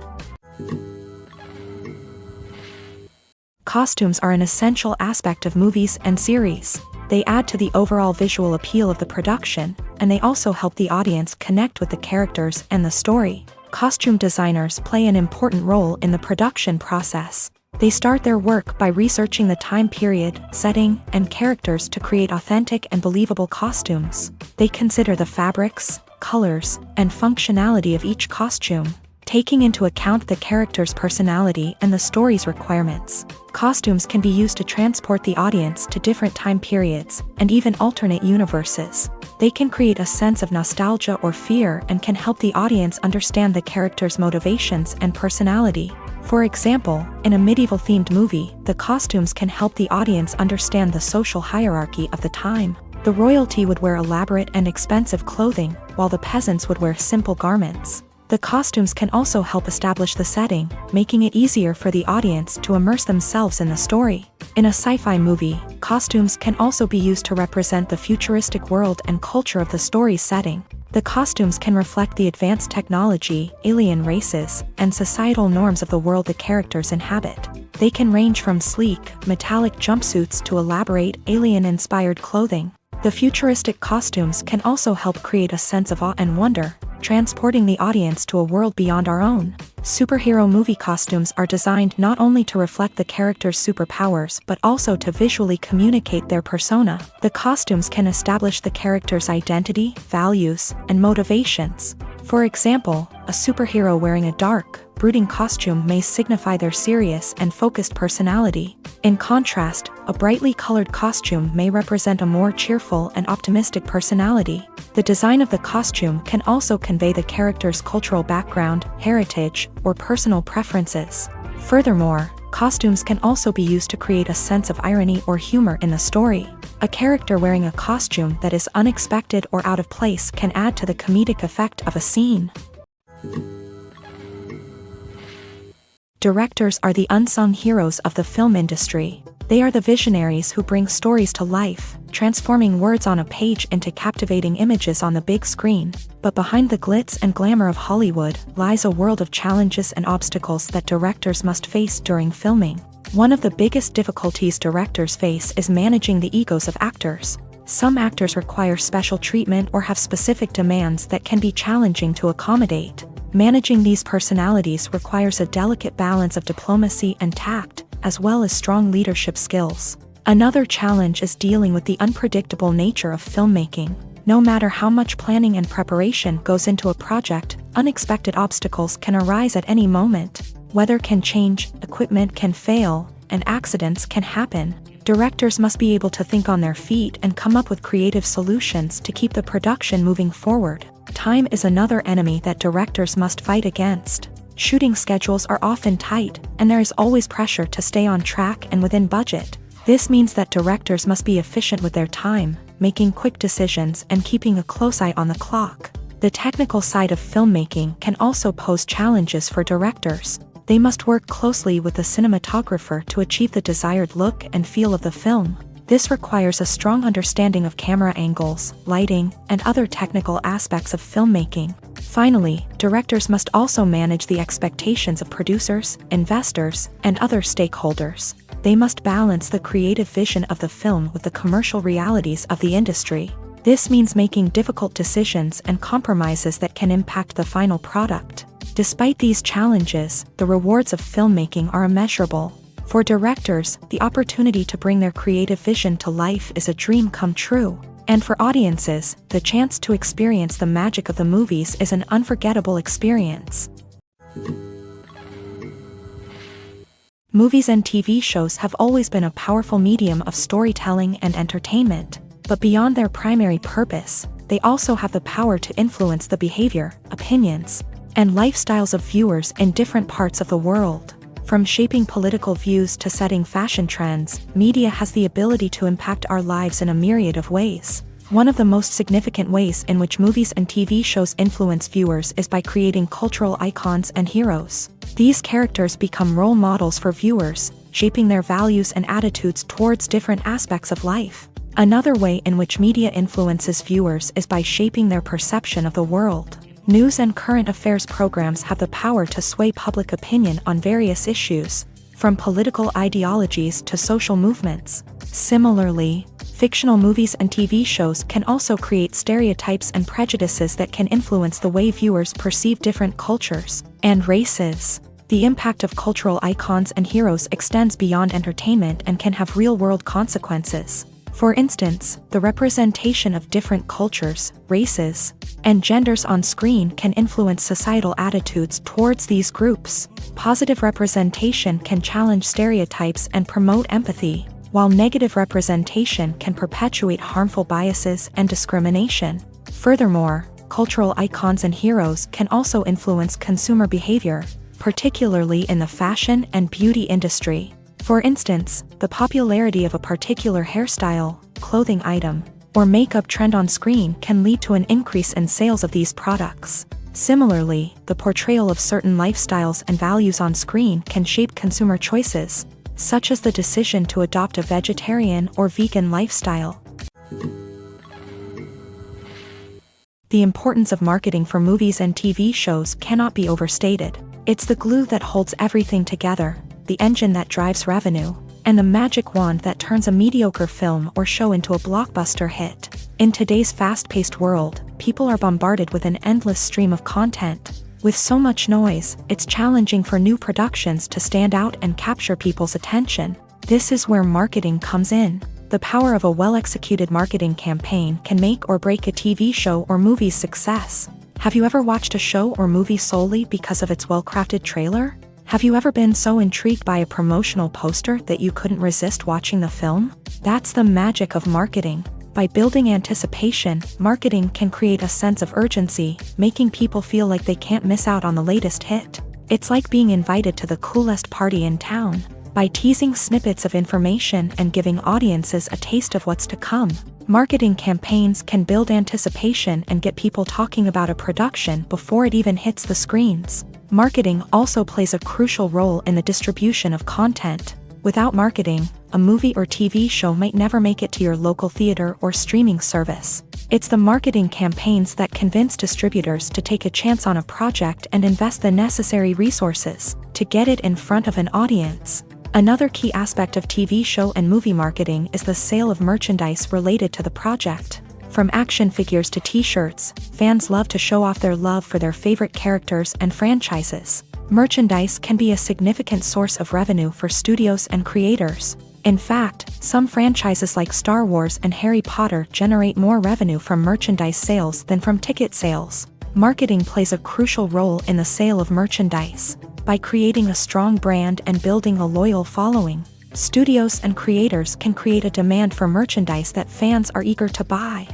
Costumes are an essential aspect of movies and series. They add to the overall visual appeal of the production, and they also help the audience connect with the characters and the story. Costume designers play an important role in the production process. They start their work by researching the time period, setting, and characters to create authentic and believable costumes. They consider the fabrics, colors, and functionality of each costume, taking into account the character's personality and the story's requirements. Costumes can be used to transport the audience to different time periods, and even alternate universes. They can create a sense of nostalgia or fear and can help the audience understand the character's motivations and personality. For example, in a medieval-themed movie, the costumes can help the audience understand the social hierarchy of the time. The royalty would wear elaborate and expensive clothing, while the peasants would wear simple garments. The costumes can also help establish the setting, making it easier for the audience to immerse themselves in the story. In a sci-fi movie, costumes can also be used to represent the futuristic world and culture of the story's setting. The costumes can reflect the advanced technology, alien races, and societal norms of the world the characters inhabit. They can range from sleek, metallic jumpsuits to elaborate, alien-inspired clothing. The futuristic costumes can also help create a sense of awe and wonder, transporting the audience to a world beyond our own. Superhero movie costumes are designed not only to reflect the character's superpowers but also to visually communicate their persona. The costumes can establish the character's identity, values, and motivations. For example, a superhero wearing a dark, brooding costume may signify their serious and focused personality. In contrast, a brightly colored costume may represent a more cheerful and optimistic personality. The design of the costume can also convey the character's cultural background, heritage, or personal preferences. Furthermore, costumes can also be used to create a sense of irony or humor in the story. A character wearing a costume that is unexpected or out of place can add to the comedic effect of a scene. Directors are the unsung heroes of the film industry. They are the visionaries who bring stories to life, transforming words on a page into captivating images on the big screen. But behind the glitz and glamour of Hollywood lies a world of challenges and obstacles that directors must face during filming. One of the biggest difficulties directors face is managing the egos of actors. Some actors require special treatment or have specific demands that can be challenging to accommodate. Managing these personalities requires a delicate balance of diplomacy and tact, as well as strong leadership skills. Another challenge is dealing with the unpredictable nature of filmmaking. No matter how much planning and preparation goes into a project, unexpected obstacles can arise at any moment. Weather can change, equipment can fail, and accidents can happen. Directors must be able to think on their feet and come up with creative solutions to keep the production moving forward. Time is another enemy that directors must fight against. Shooting schedules are often tight, and there is always pressure to stay on track and within budget. This means that directors must be efficient with their time, making quick decisions and keeping a close eye on the clock. The technical side of filmmaking can also pose challenges for directors. They must work closely with the cinematographer to achieve the desired look and feel of the film. This requires a strong understanding of camera angles, lighting, and other technical aspects of filmmaking. Finally, directors must also manage the expectations of producers, investors, and other stakeholders. They must balance the creative vision of the film with the commercial realities of the industry. This means making difficult decisions and compromises that can impact the final product. Despite these challenges, the rewards of filmmaking are immeasurable. For directors, the opportunity to bring their creative vision to life is a dream come true. And for audiences, the chance to experience the magic of the movies is an unforgettable experience. Movies and TV shows have always been a powerful medium of storytelling and entertainment, but beyond their primary purpose, they also have the power to influence the behavior, opinions, and lifestyles of viewers in different parts of the world. From shaping political views to setting fashion trends, media has the ability to impact our lives in a myriad of ways. One of the most significant ways in which movies and TV shows influence viewers is by creating cultural icons and heroes. These characters become role models for viewers, shaping their values and attitudes towards different aspects of life. Another way in which media influences viewers is by shaping their perception of the world. News and current affairs programs have the power to sway public opinion on various issues, from political ideologies to social movements. Similarly, fictional movies and TV shows can also create stereotypes and prejudices that can influence the way viewers perceive different cultures and races. The impact of cultural icons and heroes extends beyond entertainment and can have real-world consequences. For instance, the representation of different cultures, races, and genders on screen can influence societal attitudes towards these groups. Positive representation can challenge stereotypes and promote empathy, while negative representation can perpetuate harmful biases and discrimination. Furthermore, cultural icons and heroes can also influence consumer behavior, particularly in the fashion and beauty industry. For instance, the popularity of a particular hairstyle, clothing item, or makeup trend on screen can lead to an increase in sales of these products. Similarly, the portrayal of certain lifestyles and values on screen can shape consumer choices, such as the decision to adopt a vegetarian or vegan lifestyle. The importance of marketing for movies and TV shows cannot be overstated. It's the glue that holds everything together, the engine that drives revenue, and the magic wand that turns a mediocre film or show into a blockbuster hit. In today's fast-paced world, people are bombarded with an endless stream of content. With so much noise, it's challenging for new productions to stand out and capture people's attention. This is where marketing comes in. The power of a well-executed marketing campaign can make or break a TV show or movie's success. Have you ever watched a show or movie solely because of its well-crafted trailer? Have you ever been so intrigued by a promotional poster that you couldn't resist watching the film? That's the magic of marketing. By building anticipation, marketing can create a sense of urgency, making people feel like they can't miss out on the latest hit. It's like being invited to the coolest party in town. By teasing snippets of information and giving audiences a taste of what's to come, marketing campaigns can build anticipation and get people talking about a production before it even hits the screens. Marketing also plays a crucial role in the distribution of content. Without marketing, a movie or TV show might never make it to your local theater or streaming service. It's the marketing campaigns that convince distributors to take a chance on a project and invest the necessary resources to get it in front of an audience. Another key aspect of TV show and movie marketing is the sale of merchandise related to the project. From action figures to t-shirts, fans love to show off their love for their favorite characters and franchises. Merchandise can be a significant source of revenue for studios and creators. In fact, some franchises like Star Wars and Harry Potter generate more revenue from merchandise sales than from ticket sales. Marketing plays a crucial role in the sale of merchandise. By creating a strong brand and building a loyal following, studios and creators can create a demand for merchandise that fans are eager to buy.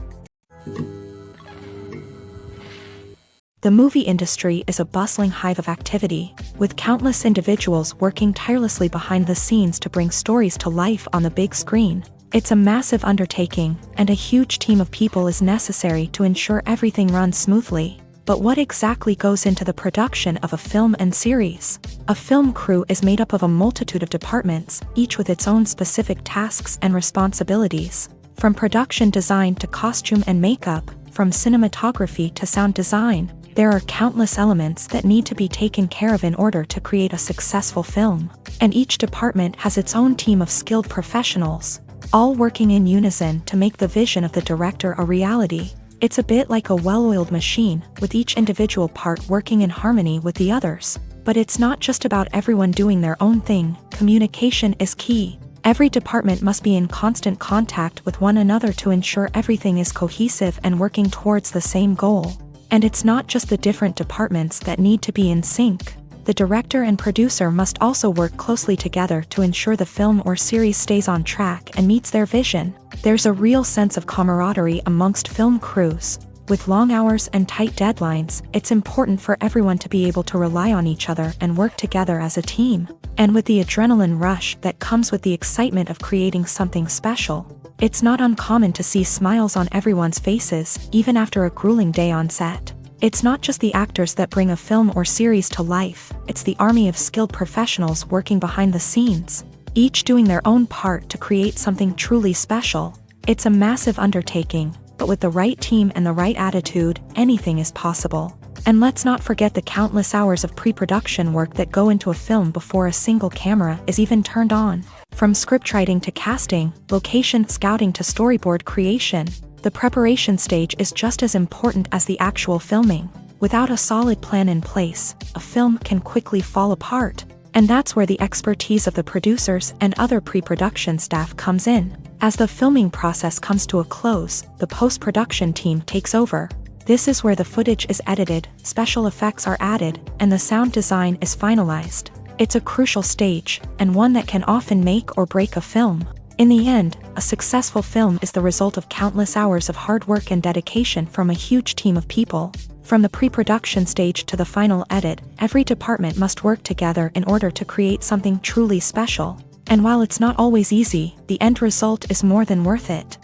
The movie industry is a bustling hive of activity, with countless individuals working tirelessly behind the scenes to bring stories to life on the big screen. It's a massive undertaking, and a huge team of people is necessary to ensure everything runs smoothly. But what exactly goes into the production of a film and series? A film crew is made up of a multitude of departments, each with its own specific tasks and responsibilities. From production design to costume and makeup, from cinematography to sound design, there are countless elements that need to be taken care of in order to create a successful film. And each department has its own team of skilled professionals, all working in unison to make the vision of the director a reality. It's a bit like a well-oiled machine, with each individual part working in harmony with the others. But it's not just about everyone doing their own thing. Communication is key. Every department must be in constant contact with one another to ensure everything is cohesive and working towards the same goal. And it's not just the different departments that need to be in sync. The director and producer must also work closely together to ensure the film or series stays on track and meets their vision. There's a real sense of camaraderie amongst film crews. With long hours and tight deadlines, it's important for everyone to be able to rely on each other and work together as a team. And with the adrenaline rush that comes with the excitement of creating something special, it's not uncommon to see smiles on everyone's faces, even after a grueling day on set. It's not just the actors that bring a film or series to life, it's the army of skilled professionals working behind the scenes, each doing their own part to create something truly special. It's a massive undertaking, but with the right team and the right attitude, anything is possible. And let's not forget the countless hours of pre-production work that go into a film before a single camera is even turned on. From scriptwriting to casting, location scouting to storyboard creation, the preparation stage is just as important as the actual filming. Without a solid plan in place, a film can quickly fall apart. And that's where the expertise of the producers and other pre-production staff comes in. As the filming process comes to a close, the post-production team takes over. This is where the footage is edited, special effects are added, and the sound design is finalized. It's a crucial stage, and one that can often make or break a film. In the end, a successful film is the result of countless hours of hard work and dedication from a huge team of people. From the pre-production stage to the final edit, every department must work together in order to create something truly special. And while it's not always easy, the end result is more than worth it.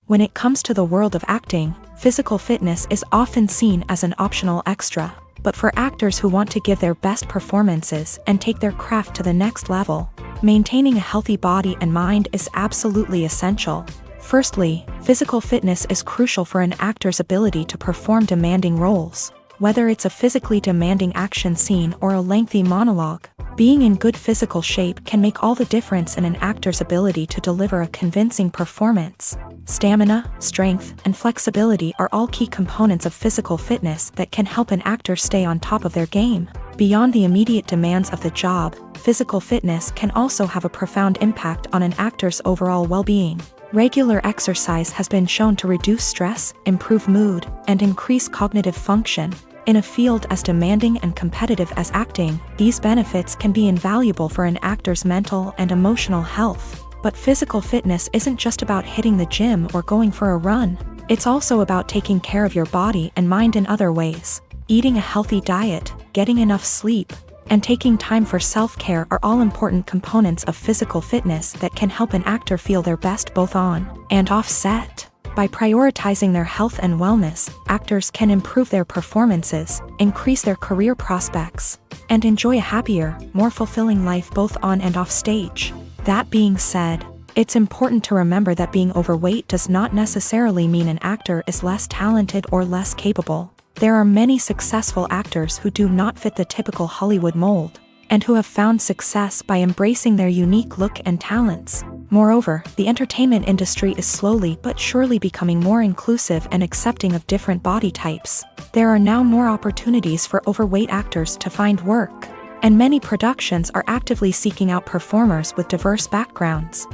When it comes to the world of acting, physical fitness is often seen as an optional extra. But for actors who want to give their best performances and take their craft to the next level, maintaining a healthy body and mind is absolutely essential. Firstly, physical fitness is crucial for an actor's ability to perform demanding roles. Whether it's a physically demanding action scene or a lengthy monologue, being in good physical shape can make all the difference in an actor's ability to deliver a convincing performance. Stamina, strength, and flexibility are all key components of physical fitness that can help an actor stay on top of their game. Beyond the immediate demands of the job, physical fitness can also have a profound impact on an actor's overall well-being. Regular exercise has been shown to reduce stress, improve mood, and increase cognitive function. In a field as demanding and competitive as acting, these benefits can be invaluable for an actor's mental and emotional health. But physical fitness isn't just about hitting the gym or going for a run. It's also about taking care of your body and mind in other ways. Eating a healthy diet, getting enough sleep, and taking time for self-care are all important components of physical fitness that can help an actor feel their best both on and off set. By prioritizing their health and wellness, actors can improve their performances, increase their career prospects, and enjoy a happier, more fulfilling life both on and off stage. That being said, it's important to remember that being overweight does not necessarily mean an actor is less talented or less capable. There are many successful actors who do not fit the typical Hollywood mold, and who have found success by embracing their unique look and talents. Moreover, the entertainment industry is slowly but surely becoming more inclusive and accepting of different body types. There are now more opportunities for overweight actors to find work, and many productions are actively seeking out performers with diverse backgrounds.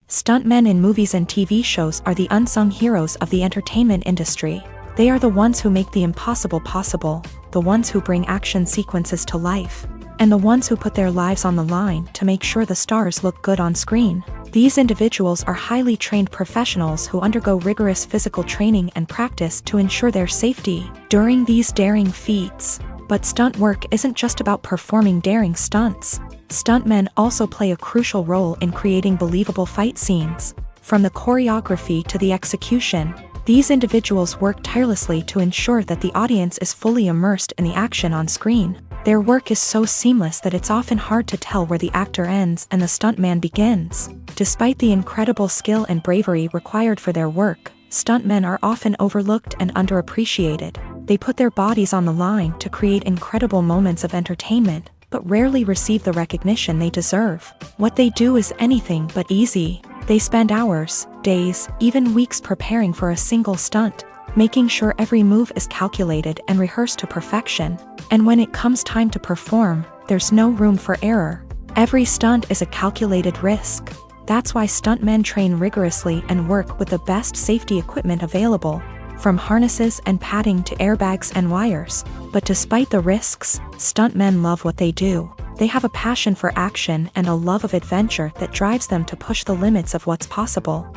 Stuntmen in movies and TV shows are the unsung heroes of the entertainment industry. They are the ones who make the impossible possible, the ones who bring action sequences to life, and the ones who put their lives on the line to make sure the stars look good on screen. These individuals are highly trained professionals who undergo rigorous physical training and practice to ensure their safety during these daring feats. But stunt work isn't just about performing daring stunts. Stuntmen also play a crucial role in creating believable fight scenes. From the choreography to the execution, these individuals work tirelessly to ensure that the audience is fully immersed in the action on screen. Their work is so seamless that it's often hard to tell where the actor ends and the stuntman begins. Despite the incredible skill and bravery required for their work, stuntmen are often overlooked and underappreciated. They put their bodies on the line to create incredible moments of entertainment, but rarely receive the recognition they deserve. What they do is anything but easy. They spend hours, days, even weeks preparing for a single stunt, making sure every move is calculated and rehearsed to perfection. And when it comes time to perform, there's no room for error. Every stunt is a calculated risk. That's why stuntmen train rigorously and work with the best safety equipment available, from harnesses and padding to airbags and wires. But despite the risks, stuntmen love what they do. They have a passion for action and a love of adventure that drives them to push the limits of what's possible.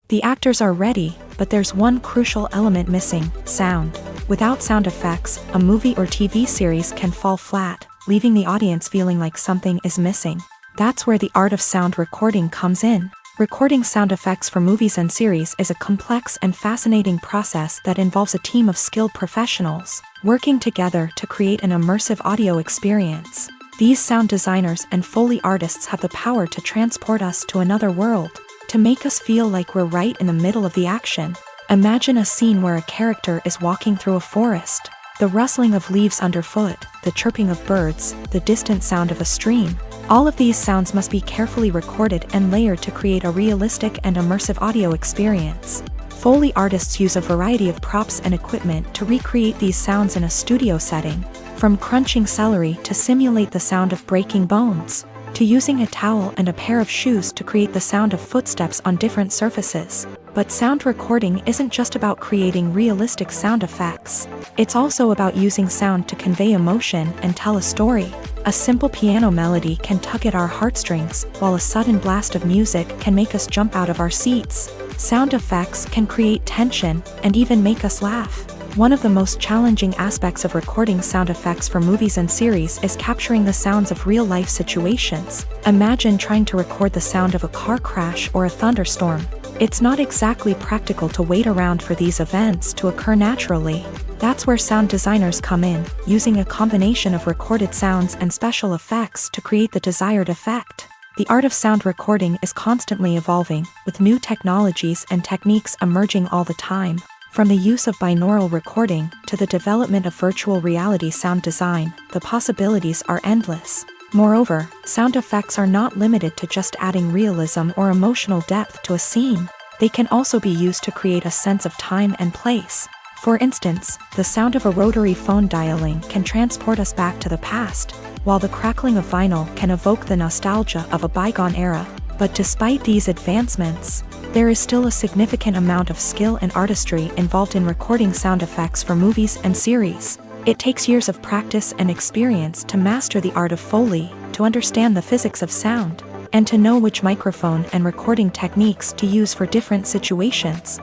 The actors are ready, but there's one crucial element missing: sound. Without sound effects, a movie or TV series can fall flat, leaving the audience feeling like something is missing. That's where the art of sound recording comes in. Recording sound effects for movies and series is a complex and fascinating process that involves a team of skilled professionals working together to create an immersive audio experience. These sound designers and Foley artists have the power to transport us to another world, to make us feel like we're right in the middle of the action. Imagine a scene where a character is walking through a forest. The rustling of leaves underfoot, the chirping of birds, the distant sound of a stream. All of these sounds must be carefully recorded and layered to create a realistic and immersive audio experience. Foley artists use a variety of props and equipment to recreate these sounds in a studio setting, from crunching celery to simulate the sound of breaking bones, to using a towel and a pair of shoes to create the sound of footsteps on different surfaces. But sound recording isn't just about creating realistic sound effects. It's also about using sound to convey emotion and tell a story. A simple piano melody can tug at our heartstrings, while a sudden blast of music can make us jump out of our seats. Sound effects can create tension and even make us laugh. One of the most challenging aspects of recording sound effects for movies and series is capturing the sounds of real-life situations. Imagine trying to record the sound of a car crash or a thunderstorm. It's not exactly practical to wait around for these events to occur naturally. That's where sound designers come in, using a combination of recorded sounds and special effects to create the desired effect. The art of sound recording is constantly evolving, with new technologies and techniques emerging all the time. From the use of binaural recording to the development of virtual reality sound design, the possibilities are endless. Moreover, sound effects are not limited to just adding realism or emotional depth to a scene. They can also be used to create a sense of time and place. For instance, the sound of a rotary phone dialing can transport us back to the past, while the crackling of vinyl can evoke the nostalgia of a bygone era. But despite these advancements, there is still a significant amount of skill and artistry involved in recording sound effects for movies and series. It takes years of practice and experience to master the art of Foley, to understand the physics of sound, and to know which microphone and recording techniques to use for different situations.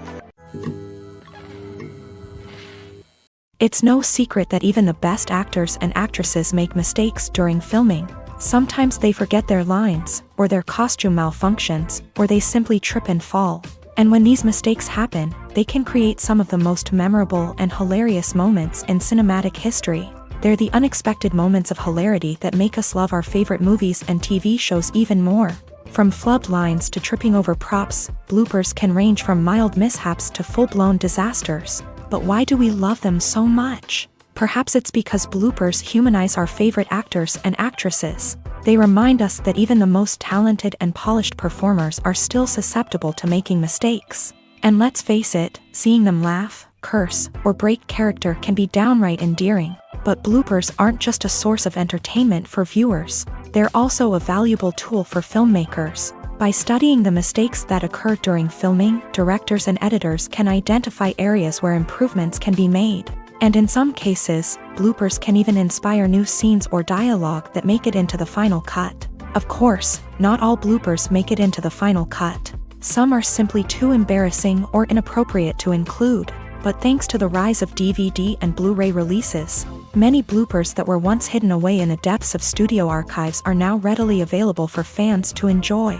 It's no secret that even the best actors and actresses make mistakes during filming. Sometimes they forget their lines, or their costume malfunctions, or they simply trip and fall. And when these mistakes happen, they can create some of the most memorable and hilarious moments in cinematic history. They're the unexpected moments of hilarity that make us love our favorite movies and TV shows even more. From flubbed lines to tripping over props, bloopers can range from mild mishaps to full-blown disasters. But why do we love them so much? Perhaps it's because bloopers humanize our favorite actors and actresses. They remind us that even the most talented and polished performers are still susceptible to making mistakes. And let's face it, seeing them laugh, curse, or break character can be downright endearing. But bloopers aren't just a source of entertainment for viewers. They're also a valuable tool for filmmakers. By studying the mistakes that occur during filming, directors and editors can identify areas where improvements can be made. And in some cases, bloopers can even inspire new scenes or dialogue that make it into the final cut. Of course, not all bloopers make it into the final cut. Some are simply too embarrassing or inappropriate to include. But thanks to the rise of DVD and Blu-ray releases, many bloopers that were once hidden away in the depths of studio archives are now readily available for fans to enjoy.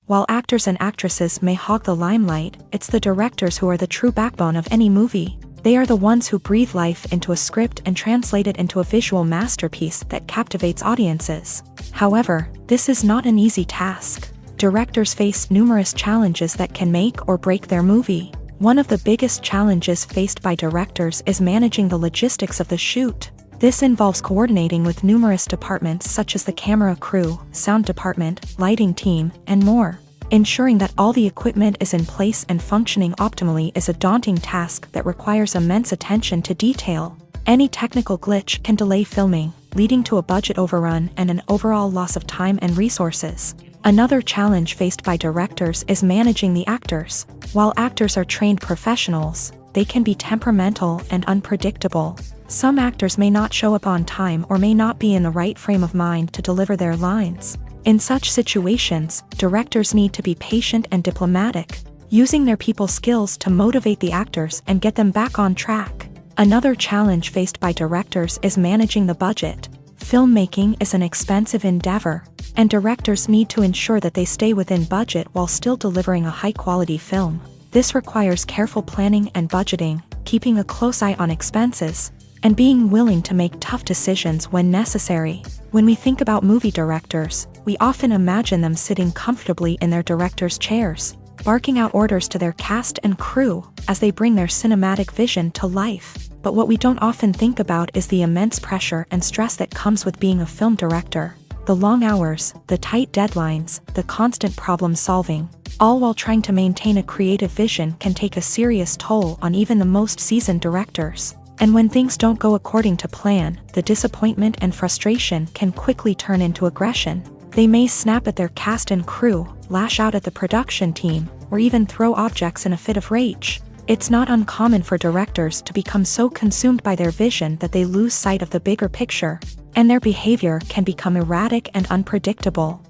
While actors and actresses may hog the limelight, it's the directors who are the true backbone of any movie. They are the ones who breathe life into a script and translate it into a visual masterpiece that captivates audiences. However, this is not an easy task. Directors face numerous challenges that can make or break their movie. One of the biggest challenges faced by directors is managing the logistics of the shoot. This involves coordinating with numerous departments such as the camera crew, sound department, lighting team, and more. Ensuring that all the equipment is in place and functioning optimally is a daunting task that requires immense attention to detail. Any technical glitch can delay filming, leading to a budget overrun and an overall loss of time and resources. Another challenge faced by directors is managing the actors. While actors are trained professionals, they can be temperamental and unpredictable. Some actors may not show up on time or may not be in the right frame of mind to deliver their lines. In such situations, directors need to be patient and diplomatic, using their people skills to motivate the actors and get them back on track. Another challenge faced by directors is managing the budget. Filmmaking is an expensive endeavor, and directors need to ensure that they stay within budget while still delivering a high-quality film. This requires careful planning and budgeting, keeping a close eye on expenses, and being willing to make tough decisions when necessary. When we think about movie directors, we often imagine them sitting comfortably in their director's chairs, barking out orders to their cast and crew as they bring their cinematic vision to life. But what we don't often think about is the immense pressure and stress that comes with being a film director. The long hours, the tight deadlines, the constant problem solving, all while trying to maintain a creative vision can take a serious toll on even the most seasoned directors. And when things don't go according to plan, the disappointment and frustration can quickly turn into aggression. They may snap at their cast and crew, lash out at the production team, or even throw objects in a fit of rage. It's not uncommon for directors to become so consumed by their vision that they lose sight of the bigger picture, and their behavior can become erratic and unpredictable.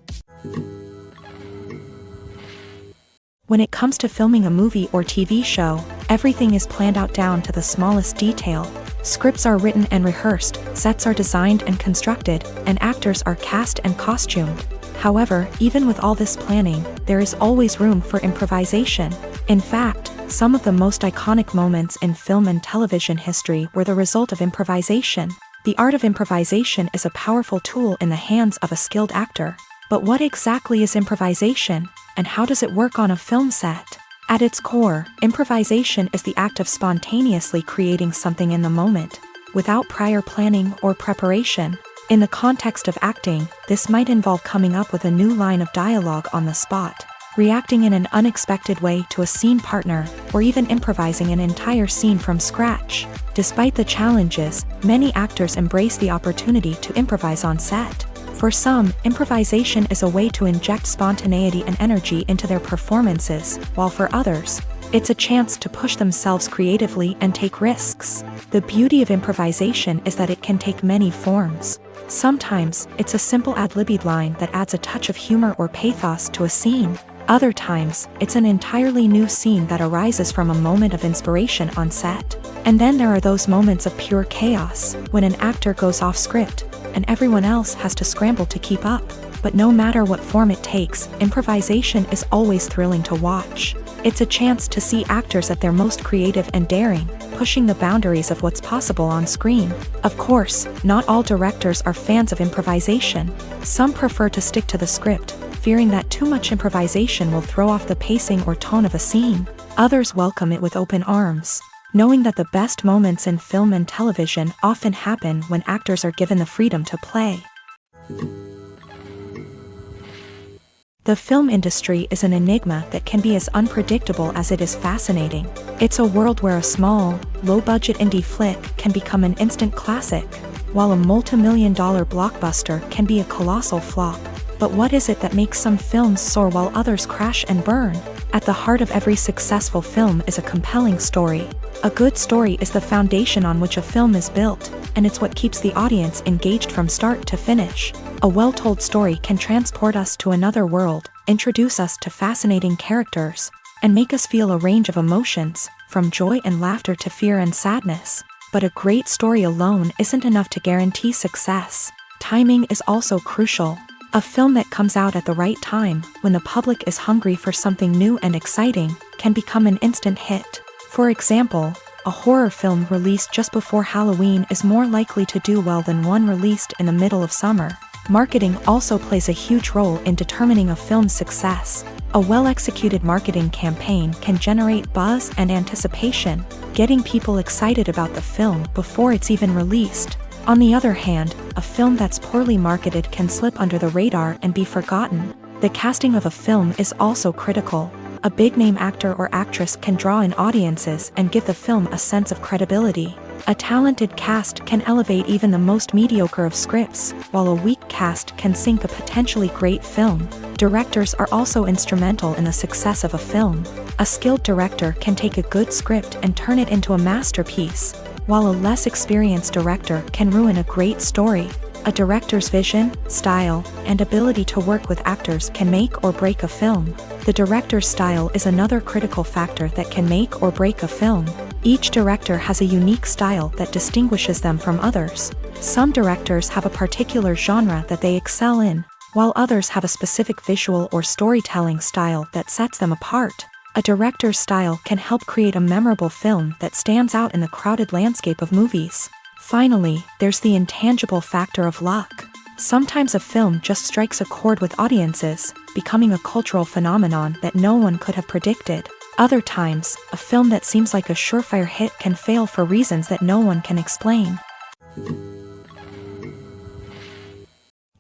When it comes to filming a movie or TV show, everything is planned out down to the smallest detail. Scripts are written and rehearsed, sets are designed and constructed, and actors are cast and costumed. However, even with all this planning, there is always room for improvisation. In fact, some of the most iconic moments in film and television history were the result of improvisation. The art of improvisation is a powerful tool in the hands of a skilled actor. But what exactly is improvisation, and how does it work on a film set? At its core, improvisation is the act of spontaneously creating something in the moment, without prior planning or preparation. In the context of acting, this might involve coming up with a new line of dialogue on the spot, reacting in an unexpected way to a scene partner, or even improvising an entire scene from scratch. Despite the challenges, many actors embrace the opportunity to improvise on set. For some, improvisation is a way to inject spontaneity and energy into their performances, while for others, it's a chance to push themselves creatively and take risks. The beauty of improvisation is that it can take many forms. Sometimes, it's a simple ad-libbed line that adds a touch of humor or pathos to a scene. Other times, it's an entirely new scene that arises from a moment of inspiration on set. And then there are those moments of pure chaos, when an actor goes off script, and everyone else has to scramble to keep up. But no matter what form it takes, improvisation is always thrilling to watch. It's a chance to see actors at their most creative and daring, pushing the boundaries of what's possible on screen. Of course, not all directors are fans of improvisation. Some prefer to stick to the script, fearing that too much improvisation will throw off the pacing or tone of a scene. Others welcome it with open arms, knowing that the best moments in film and television often happen when actors are given the freedom to play. The film industry is an enigma that can be as unpredictable as it is fascinating. It's a world where a small, low-budget indie flick can become an instant classic, while a multi-million-dollar blockbuster can be a colossal flop. But what is it that makes some films soar while others crash and burn? At the heart of every successful film is a compelling story. A good story is the foundation on which a film is built, and it's what keeps the audience engaged from start to finish. A well-told story can transport us to another world, introduce us to fascinating characters, and make us feel a range of emotions, from joy and laughter to fear and sadness. But a great story alone isn't enough to guarantee success. Timing is also crucial. A film that comes out at the right time, when the public is hungry for something new and exciting, can become an instant hit. For example, a horror film released just before Halloween is more likely to do well than one released in the middle of summer. Marketing also plays a huge role in determining a film's success. A well-executed marketing campaign can generate buzz and anticipation, getting people excited about the film before it's even released. On the other hand, a film that's poorly marketed can slip under the radar and be forgotten. The casting of a film is also critical. A big-name actor or actress can draw in audiences and give the film a sense of credibility. A talented cast can elevate even the most mediocre of scripts, while a weak cast can sink a potentially great film. Directors are also instrumental in the success of a film. A skilled director can take a good script and turn it into a masterpiece, while a less experienced director can ruin a great story. A director's vision, style, and ability to work with actors can make or break a film. The director's style is another critical factor that can make or break a film. Each director has a unique style that distinguishes them from others. Some directors have a particular genre that they excel in, while others have a specific visual or storytelling style that sets them apart. A director's style can help create a memorable film that stands out in the crowded landscape of movies. Finally, there's the intangible factor of luck. Sometimes a film just strikes a chord with audiences, becoming a cultural phenomenon that no one could have predicted. Other times, a film that seems like a surefire hit can fail for reasons that no one can explain.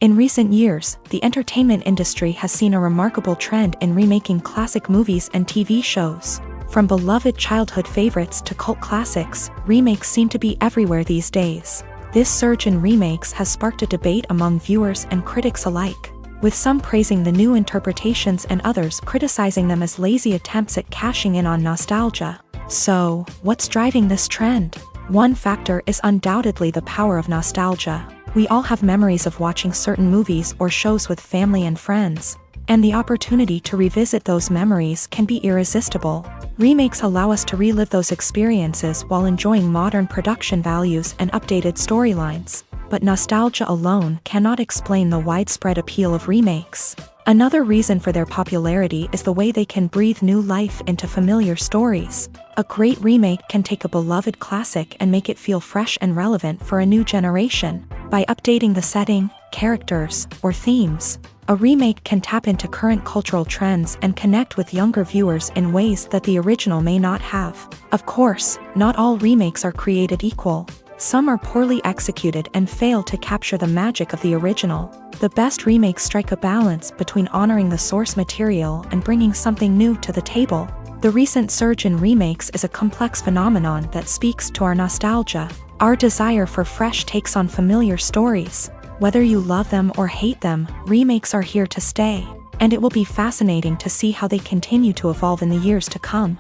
In recent years, the entertainment industry has seen a remarkable trend in remaking classic movies and TV shows. From beloved childhood favorites to cult classics, remakes seem to be everywhere these days. This surge in remakes has sparked a debate among viewers and critics alike, with some praising the new interpretations and others criticizing them as lazy attempts at cashing in on nostalgia. So, what's driving this trend? One factor is undoubtedly the power of nostalgia. We all have memories of watching certain movies or shows with family and friends, and the opportunity to revisit those memories can be irresistible. Remakes allow us to relive those experiences while enjoying modern production values and updated storylines. But nostalgia alone cannot explain the widespread appeal of remakes. Another reason for their popularity is the way they can breathe new life into familiar stories. A great remake can take a beloved classic and make it feel fresh and relevant for a new generation. By updating the setting, characters, or themes, a remake can tap into current cultural trends and connect with younger viewers in ways that the original may not have. Of course, not all remakes are created equal. Some are poorly executed and fail to capture the magic of the original. The best remakes strike a balance between honoring the source material and bringing something new to the table. The recent surge in remakes is a complex phenomenon that speaks to our nostalgia, our desire for fresh takes on familiar stories. Whether you love them or hate them, remakes are here to stay, and it will be fascinating to see how they continue to evolve in the years to come.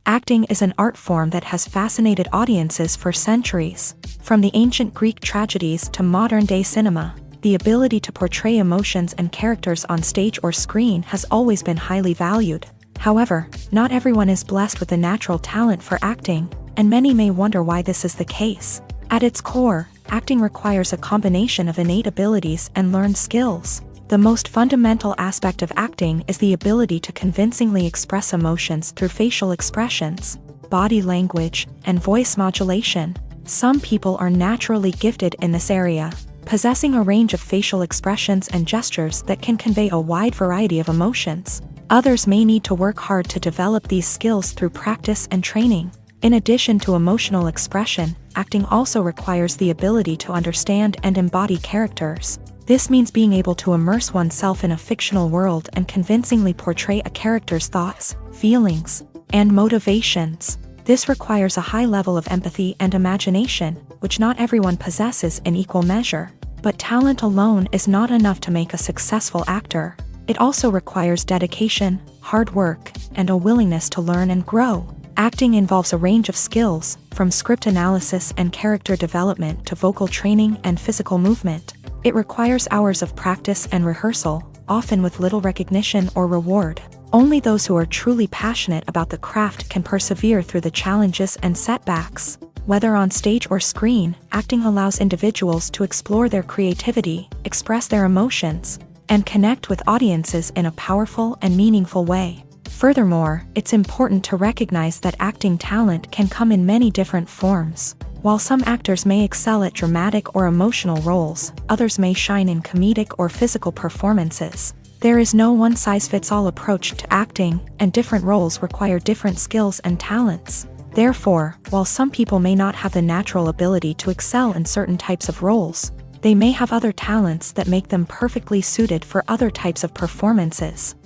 Acting is an art form that has fascinated audiences for centuries. From the ancient Greek tragedies to modern-day cinema, the ability to portray emotions and characters on stage or screen has always been highly valued. However, not everyone is blessed with a natural talent for acting, and many may wonder why this is the case. At its core, acting requires a combination of innate abilities and learned skills. The most fundamental aspect of acting is the ability to convincingly express emotions through facial expressions, body language, and voice modulation. Some people are naturally gifted in this area, possessing a range of facial expressions and gestures that can convey a wide variety of emotions. Others may need to work hard to develop these skills through practice and training. In addition to emotional expression, acting also requires the ability to understand and embody characters. This means being able to immerse oneself in a fictional world and convincingly portray a character's thoughts, feelings, and motivations. This requires a high level of empathy and imagination, which not everyone possesses in equal measure. But talent alone is not enough to make a successful actor. It also requires dedication, hard work, and a willingness to learn and grow. Acting involves a range of skills, from script analysis and character development to vocal training and physical movement. It requires hours of practice and rehearsal, often with little recognition or reward. Only those who are truly passionate about the craft can persevere through the challenges and setbacks. Whether on stage or screen, acting allows individuals to explore their creativity, express their emotions, and connect with audiences in a powerful and meaningful way. Furthermore, it's important to recognize that acting talent can come in many different forms. While some actors may excel at dramatic or emotional roles, others may shine in comedic or physical performances. There is no one-size-fits-all approach to acting, and different roles require different skills and talents. Therefore, while some people may not have the natural ability to excel in certain types of roles, they may have other talents that make them perfectly suited for other types of performances.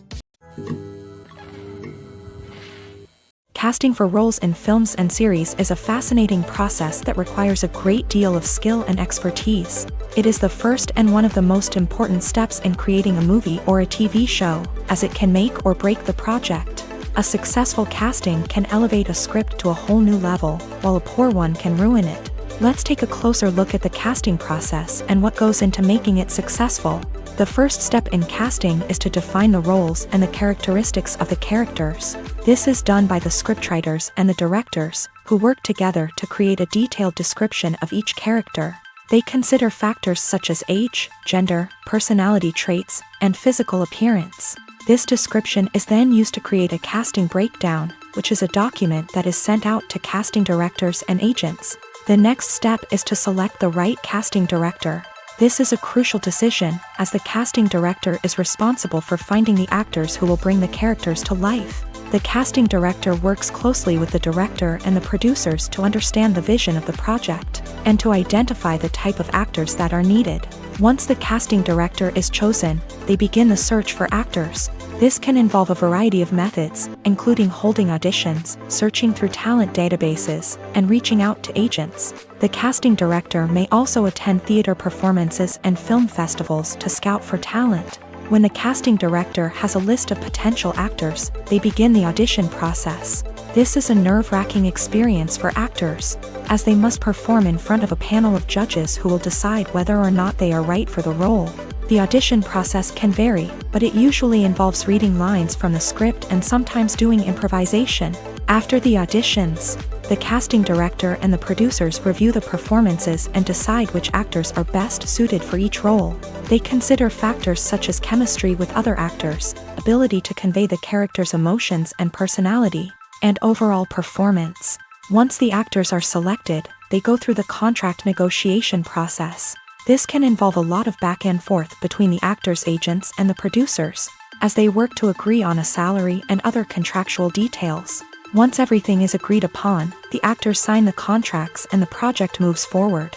Casting for roles in films and series is a fascinating process that requires a great deal of skill and expertise. It is the first and one of the most important steps in creating a movie or a TV show, as it can make or break the project. A successful casting can elevate a script to a whole new level, while a poor one can ruin it. Let's take a closer look at the casting process and what goes into making it successful. The first step in casting is to define the roles and the characteristics of the characters. This is done by the scriptwriters and the directors, who work together to create a detailed description of each character. They consider factors such as age, gender, personality traits, and physical appearance. This description is then used to create a casting breakdown, which is a document that is sent out to casting directors and agents. The next step is to select the right casting director. This is a crucial decision, as the casting director is responsible for finding the actors who will bring the characters to life. The casting director works closely with the director and the producers to understand the vision of the project, and to identify the type of actors that are needed. Once the casting director is chosen, they begin the search for actors. This can involve a variety of methods, including holding auditions, searching through talent databases, and reaching out to agents. The casting director may also attend theater performances and film festivals to scout for talent. When the casting director has a list of potential actors, they begin the audition process. This is a nerve-wracking experience for actors, as they must perform in front of a panel of judges who will decide whether or not they are right for the role. The audition process can vary, but it usually involves reading lines from the script and sometimes doing improvisation. After the auditions, the casting director and the producers review the performances and decide which actors are best suited for each role. They consider factors such as chemistry with other actors, ability to convey the character's emotions and personality, and overall performance. Once the actors are selected, they go through the contract negotiation process. This can involve a lot of back and forth between the actors' agents and the producers, as they work to agree on a salary and other contractual details. Once everything is agreed upon, the actors sign the contracts and the project moves forward.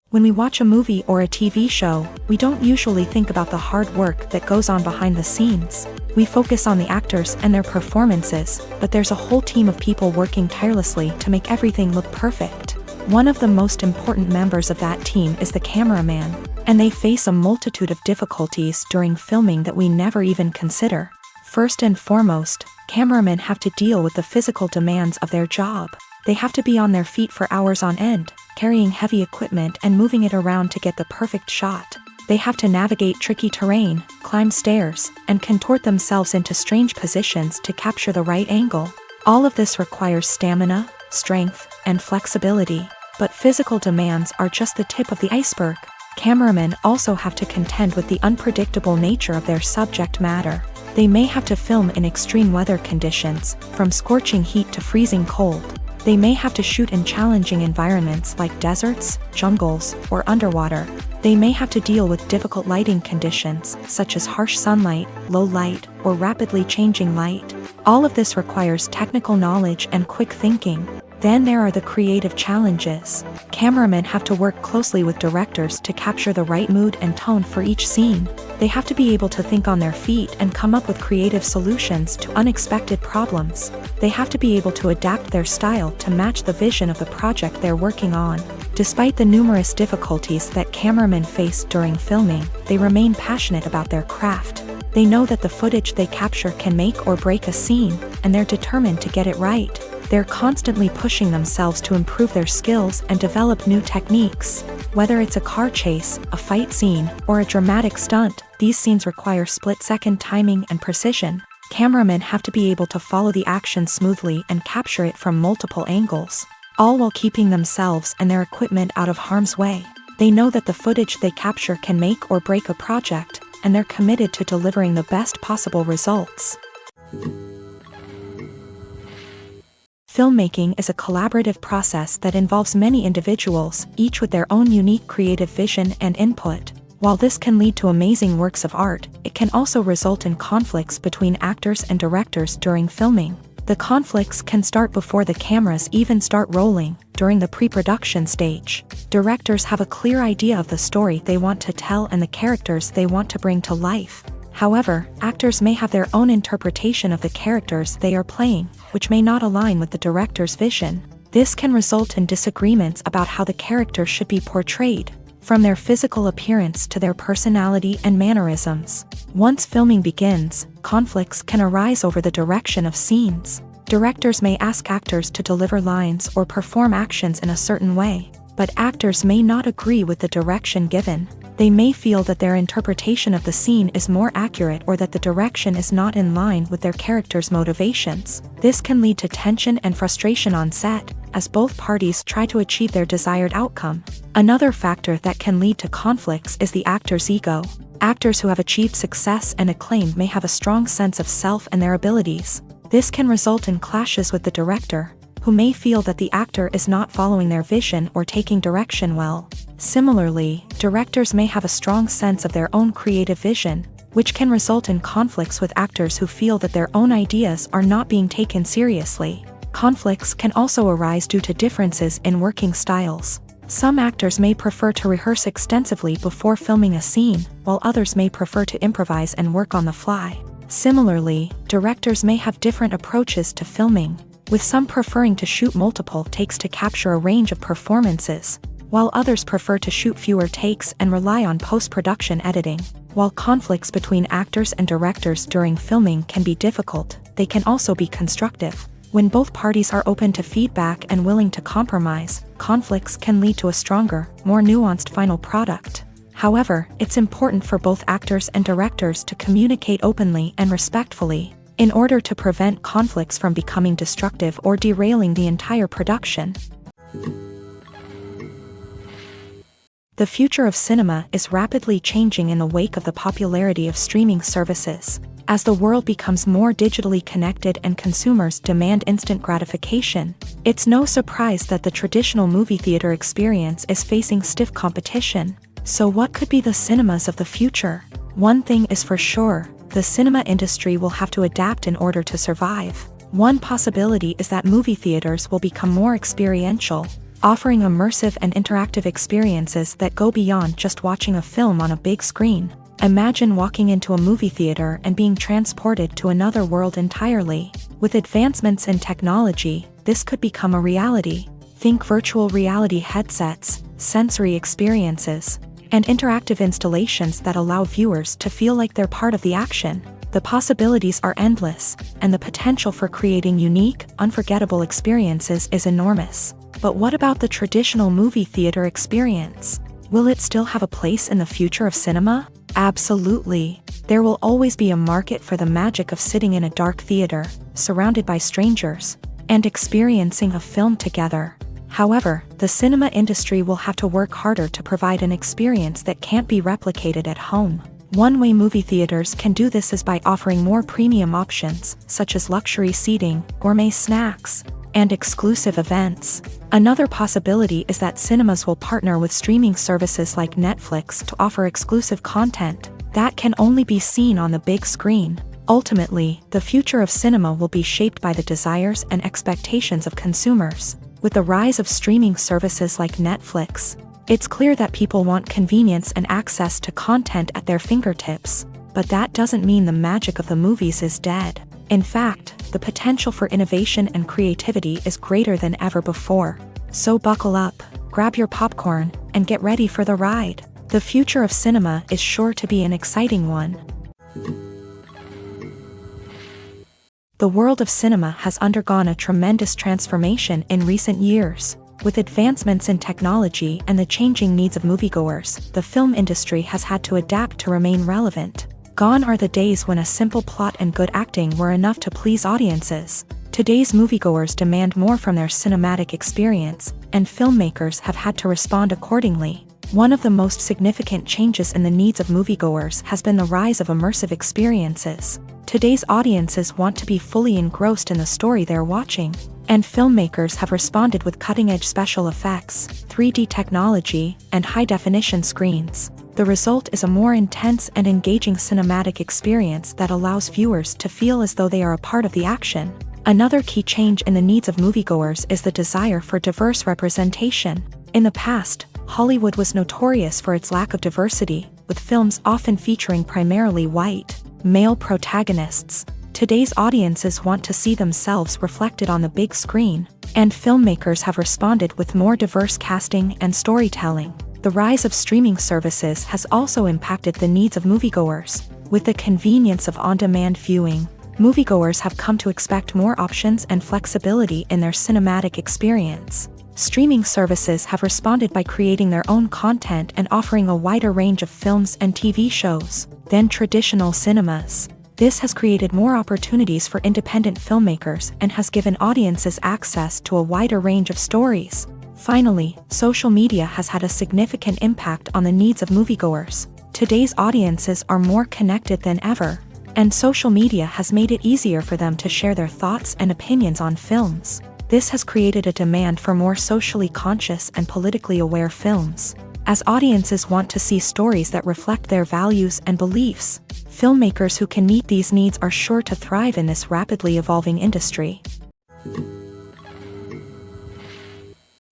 When we watch a movie or a TV show, we don't usually think about the hard work that goes on behind the scenes. We focus on the actors and their performances, but there's a whole team of people working tirelessly to make everything look perfect. One of the most important members of that team is the cameraman, and they face a multitude of difficulties during filming that we never even consider. First and foremost, cameramen have to deal with the physical demands of their job. They have to be on their feet for hours on end, carrying heavy equipment and moving it around to get the perfect shot. They have to navigate tricky terrain, climb stairs, and contort themselves into strange positions to capture the right angle. All of this requires stamina, strength, and flexibility. But physical demands are just the tip of the iceberg. Cameramen also have to contend with the unpredictable nature of their subject matter. They may have to film in extreme weather conditions, from scorching heat to freezing cold. They may have to shoot in challenging environments like deserts, jungles, or underwater. They may have to deal with difficult lighting conditions, such as harsh sunlight, low light, or rapidly changing light. All of this requires technical knowledge and quick thinking. Then there are the creative challenges. Cameramen have to work closely with directors to capture the right mood and tone for each scene. They have to be able to think on their feet and come up with creative solutions to unexpected problems. They have to be able to adapt their style to match the vision of the project they're working on. Despite the numerous difficulties that cameramen face during filming, they remain passionate about their craft. They know that the footage they capture can make or break a scene, and they're determined to get it right. They're constantly pushing themselves to improve their skills and develop new techniques. Whether it's a car chase, a fight scene, or a dramatic stunt, these scenes require split-second timing and precision. Cameramen have to be able to follow the action smoothly and capture it from multiple angles, all while keeping themselves and their equipment out of harm's way. They know that the footage they capture can make or break a project, and they're committed to delivering the best possible results. Filmmaking is a collaborative process that involves many individuals, each with their own unique creative vision and input. While this can lead to amazing works of art, it can also result in conflicts between actors and directors during filming. The conflicts can start before the cameras even start rolling, during the pre-production stage. Directors have a clear idea of the story they want to tell and the characters they want to bring to life. However, actors may have their own interpretation of the characters they are playing, which may not align with the director's vision. This can result in disagreements about how the character should be portrayed, from their physical appearance to their personality and mannerisms. Once filming begins, conflicts can arise over the direction of scenes. Directors may ask actors to deliver lines or perform actions in a certain way, but actors may not agree with the direction given. They may feel that their interpretation of the scene is more accurate or that the direction is not in line with their character's motivations. This can lead to tension and frustration on set, as both parties try to achieve their desired outcome. Another factor that can lead to conflicts is the actor's ego. Actors who have achieved success and acclaim may have a strong sense of self and their abilities. This can result in clashes with the director, who may feel that the actor is not following their vision or taking direction well. Similarly, directors may have a strong sense of their own creative vision, which can result in conflicts with actors who feel that their own ideas are not being taken seriously. Conflicts can also arise due to differences in working styles. Some actors may prefer to rehearse extensively before filming a scene, while others may prefer to improvise and work on the fly. Similarly, directors may have different approaches to filming, with some preferring to shoot multiple takes to capture a range of performances, while others prefer to shoot fewer takes and rely on post-production editing. While conflicts between actors and directors during filming can be difficult, they can also be constructive. When both parties are open to feedback and willing to compromise, conflicts can lead to a stronger, more nuanced final product. However, it's important for both actors and directors to communicate openly and respectfully, in order to prevent conflicts from becoming destructive or derailing the entire production. The future of cinema is rapidly changing in the wake of the popularity of streaming services. As the world becomes more digitally connected and consumers demand instant gratification, it's no surprise that the traditional movie theater experience is facing stiff competition. So what could be the cinemas of the future? One thing is for sure, the cinema industry will have to adapt in order to survive. One possibility is that movie theaters will become more experiential, offering immersive and interactive experiences that go beyond just watching a film on a big screen. Imagine walking into a movie theater and being transported to another world entirely. With advancements in technology, this could become a reality. Think virtual reality headsets, sensory experiences, and interactive installations that allow viewers to feel like they're part of the action. The possibilities are endless, and the potential for creating unique, unforgettable experiences is enormous. But what about the traditional movie theater experience? Will it still have a place in the future of cinema? Absolutely. There will always be a market for the magic of sitting in a dark theater, surrounded by strangers, and experiencing a film together. However, the cinema industry will have to work harder to provide an experience that can't be replicated at home. One way movie theaters can do this is by offering more premium options, such as luxury seating, gourmet snacks, and exclusive events. Another possibility is that cinemas will partner with streaming services like Netflix to offer exclusive content that can only be seen on the big screen. Ultimately, the future of cinema will be shaped by the desires and expectations of consumers. With the rise of streaming services like Netflix, it's clear that people want convenience and access to content at their fingertips. But that doesn't mean the magic of the movies is dead. In fact, the potential for innovation and creativity is greater than ever before. So buckle up. grab your popcorn, and get ready for the ride. The future of cinema is sure to be an exciting one. The world of cinema has undergone a tremendous transformation in recent years. With advancements in technology and the changing needs of moviegoers, the film industry has had to adapt to remain relevant. Gone are the days when a simple plot and good acting were enough to please audiences. Today's moviegoers demand more from their cinematic experience, and filmmakers have had to respond accordingly. One of the most significant changes in the needs of moviegoers has been the rise of immersive experiences. Today's audiences want to be fully engrossed in the story they're watching, and filmmakers have responded with cutting-edge special effects, 3D technology, and high-definition screens. The result is a more intense and engaging cinematic experience that allows viewers to feel as though they are a part of the action. Another key change in the needs of moviegoers is the desire for diverse representation. In the past, Hollywood was notorious for its lack of diversity, with films often featuring primarily white, male protagonists. Today's audiences want to see themselves reflected on the big screen, and filmmakers have responded with more diverse casting and storytelling. The rise of streaming services has also impacted the needs of moviegoers. With the convenience of on-demand viewing, moviegoers have come to expect more options and flexibility in their cinematic experience. Streaming services have responded by creating their own content and offering a wider range of films and TV shows than traditional cinemas. This has created more opportunities for independent filmmakers and has given audiences access to a wider range of stories. Finally, social media has had a significant impact on the needs of moviegoers. Today's audiences are more connected than ever, and social media has made it easier for them to share their thoughts and opinions on films. This has created a demand for more socially conscious and politically aware films. As audiences want to see stories that reflect their values and beliefs, filmmakers who can meet these needs are sure to thrive in this rapidly evolving industry.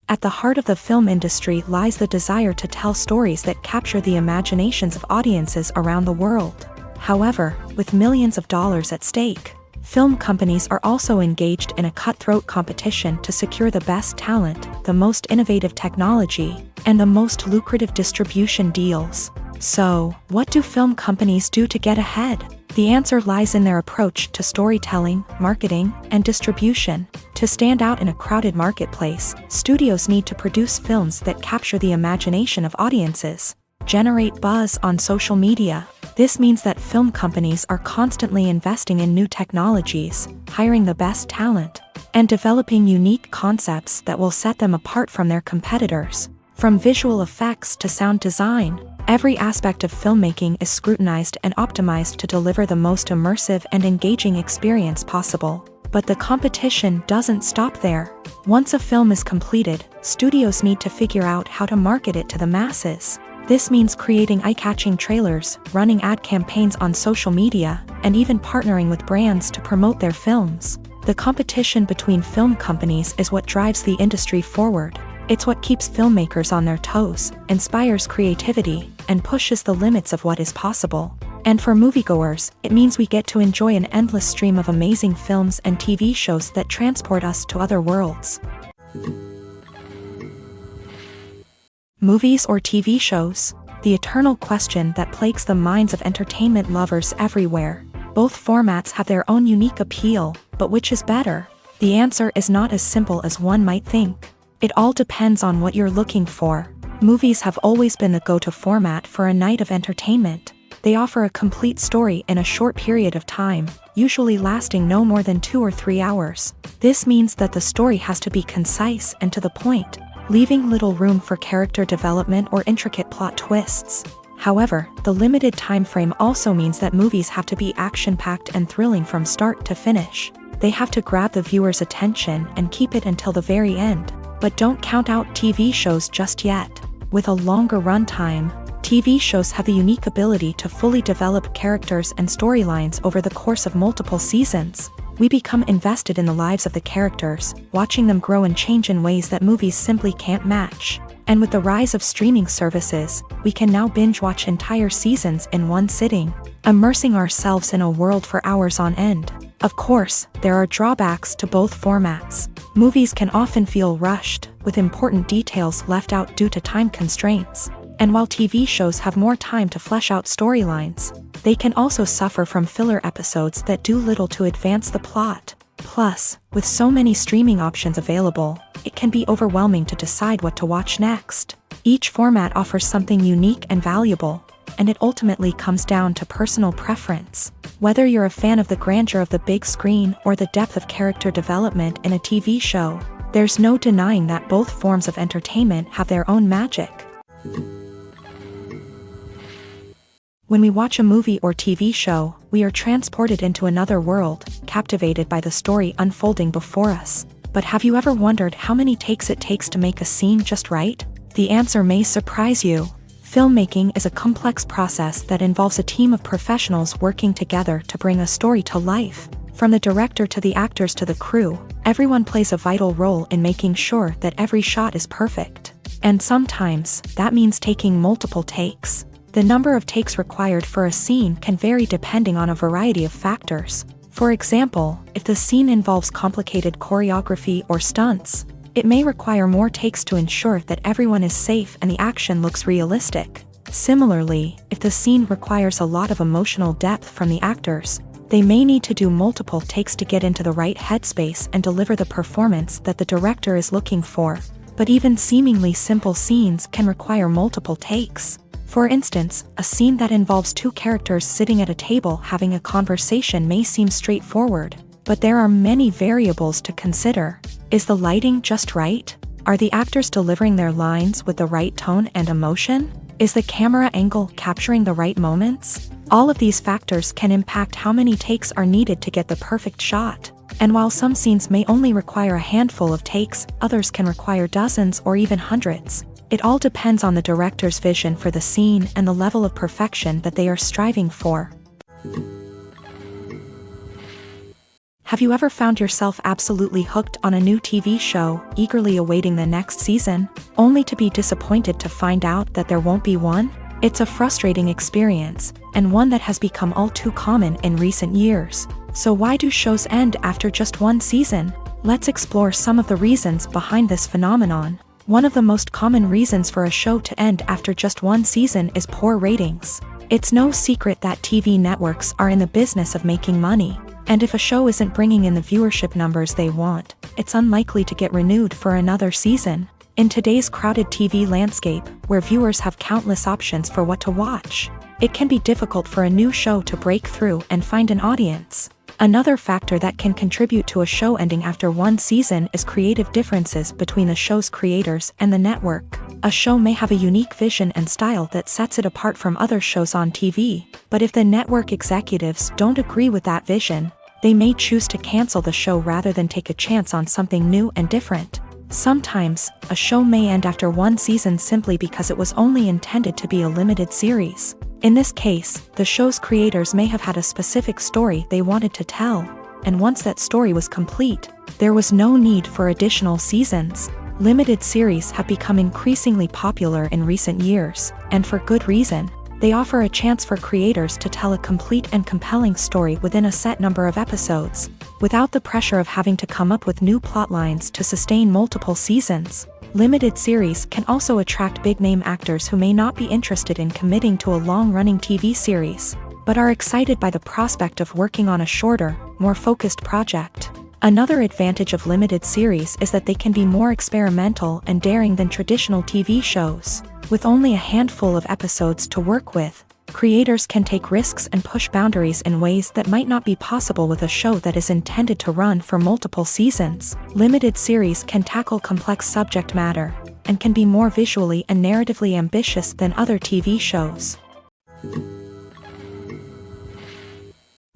At the heart of the film industry lies the desire to tell stories that capture the imaginations of audiences around the world. However, with millions of dollars at stake, film companies are also engaged in a cutthroat competition to secure the best talent, the most innovative technology, and the most lucrative distribution deals. So, what do film companies do to get ahead? The answer lies in their approach to storytelling, marketing, and distribution. To stand out in a crowded marketplace, studios need to produce films that capture the imagination of audiences, generate buzz on social media. This means that film companies are constantly investing in new technologies, hiring the best talent, and developing unique concepts that will set them apart from their competitors. From visual effects to sound design, every aspect of filmmaking is scrutinized and optimized to deliver the most immersive and engaging experience possible. But the competition doesn't stop there. Once a film is completed, studios need to figure out how to market it to the masses. This means creating eye-catching trailers, running ad campaigns on social media, and even partnering with brands to promote their films. The competition between film companies is what drives the industry forward. It's what keeps filmmakers on their toes, inspires creativity, and pushes the limits of what is possible. And for moviegoers, it means we get to enjoy an endless stream of amazing films and TV shows that transport us to other worlds. Movies or TV shows? The eternal question that plagues the minds of entertainment lovers everywhere. Both formats have their own unique appeal, but which is better? The answer is not as simple as one might think. It all depends on what you're looking for. Movies have always been the go-to format for a night of entertainment. They offer a complete story in a short period of time, usually lasting no more than 2 or 3 hours. This means that the story has to be concise and to the point, leaving little room for character development or intricate plot twists. However, the limited time frame also means that movies have to be action-packed and thrilling from start to finish. They have to grab the viewer's attention and keep it until the very end. But don't count out TV shows just yet. With a longer runtime, TV shows have the unique ability to fully develop characters and storylines over the course of multiple seasons. We become invested in the lives of the characters, watching them grow and change in ways that movies simply can't match. And with the rise of streaming services, we can now binge-watch entire seasons in one sitting, immersing ourselves in a world for hours on end. Of course, there are drawbacks to both formats. Movies can often feel rushed, with important details left out due to time constraints. And while TV shows have more time to flesh out storylines, they can also suffer from filler episodes that do little to advance the plot. Plus, with so many streaming options available, it can be overwhelming to decide what to watch next. Each format offers something unique and valuable, and it ultimately comes down to personal preference. Whether you're a fan of the grandeur of the big screen or the depth of character development in a TV show, there's no denying that both forms of entertainment have their own magic. When we watch a movie or TV show, we are transported into another world, captivated by the story unfolding before us. But have you ever wondered how many takes it takes to make a scene just right? The answer may surprise you. Filmmaking is a complex process that involves a team of professionals working together to bring a story to life. From the director to the actors to the crew, everyone plays a vital role in making sure that every shot is perfect. And sometimes, that means taking multiple takes. The number of takes required for a scene can vary depending on a variety of factors. For example, if the scene involves complicated choreography or stunts, it may require more takes to ensure that everyone is safe and the action looks realistic. Similarly, if the scene requires a lot of emotional depth from the actors, they may need to do multiple takes to get into the right headspace and deliver the performance that the director is looking for. But even seemingly simple scenes can require multiple takes. For instance, a scene that involves two characters sitting at a table having a conversation may seem straightforward, but there are many variables to consider. Is the lighting just right? Are the actors delivering their lines with the right tone and emotion? Is the camera angle capturing the right moments? All of these factors can impact how many takes are needed to get the perfect shot. And while some scenes may only require a handful of takes, others can require dozens or even hundreds. It all depends on the director's vision for the scene and the level of perfection that they are striving for. Have you ever found yourself absolutely hooked on a new TV show, eagerly awaiting the next season, only to be disappointed to find out that there won't be one? It's a frustrating experience, and one that has become all too common in recent years. So why do shows end after just one season? Let's explore some of the reasons behind this phenomenon. One of the most common reasons for a show to end after just one season is poor ratings. It's no secret that TV networks are in the business of making money, and if a show isn't bringing in the viewership numbers they want, it's unlikely to get renewed for another season. In today's crowded TV landscape, where viewers have countless options for what to watch, it can be difficult for a new show to break through and find an audience. Another factor that can contribute to a show ending after one season is creative differences between the show's creators and the network. A show may have a unique vision and style that sets it apart from other shows on TV, but if the network executives don't agree with that vision, they may choose to cancel the show rather than take a chance on something new and different. Sometimes, a show may end after one season simply because it was only intended to be a limited series. In this case, the show's creators may have had a specific story they wanted to tell, and once that story was complete, there was no need for additional seasons. Limited series have become increasingly popular in recent years, and for good reason. They offer a chance for creators to tell a complete and compelling story within a set number of episodes, without the pressure of having to come up with new plotlines to sustain multiple seasons. Limited series can also attract big-name actors who may not be interested in committing to a long-running TV series, but are excited by the prospect of working on a shorter, more focused project. Another advantage of limited series is that they can be more experimental and daring than traditional TV shows. With only a handful of episodes to work with, creators can take risks and push boundaries in ways that might not be possible with a show that is intended to run for multiple seasons. Limited series can tackle complex subject matter, and can be more visually and narratively ambitious than other TV shows.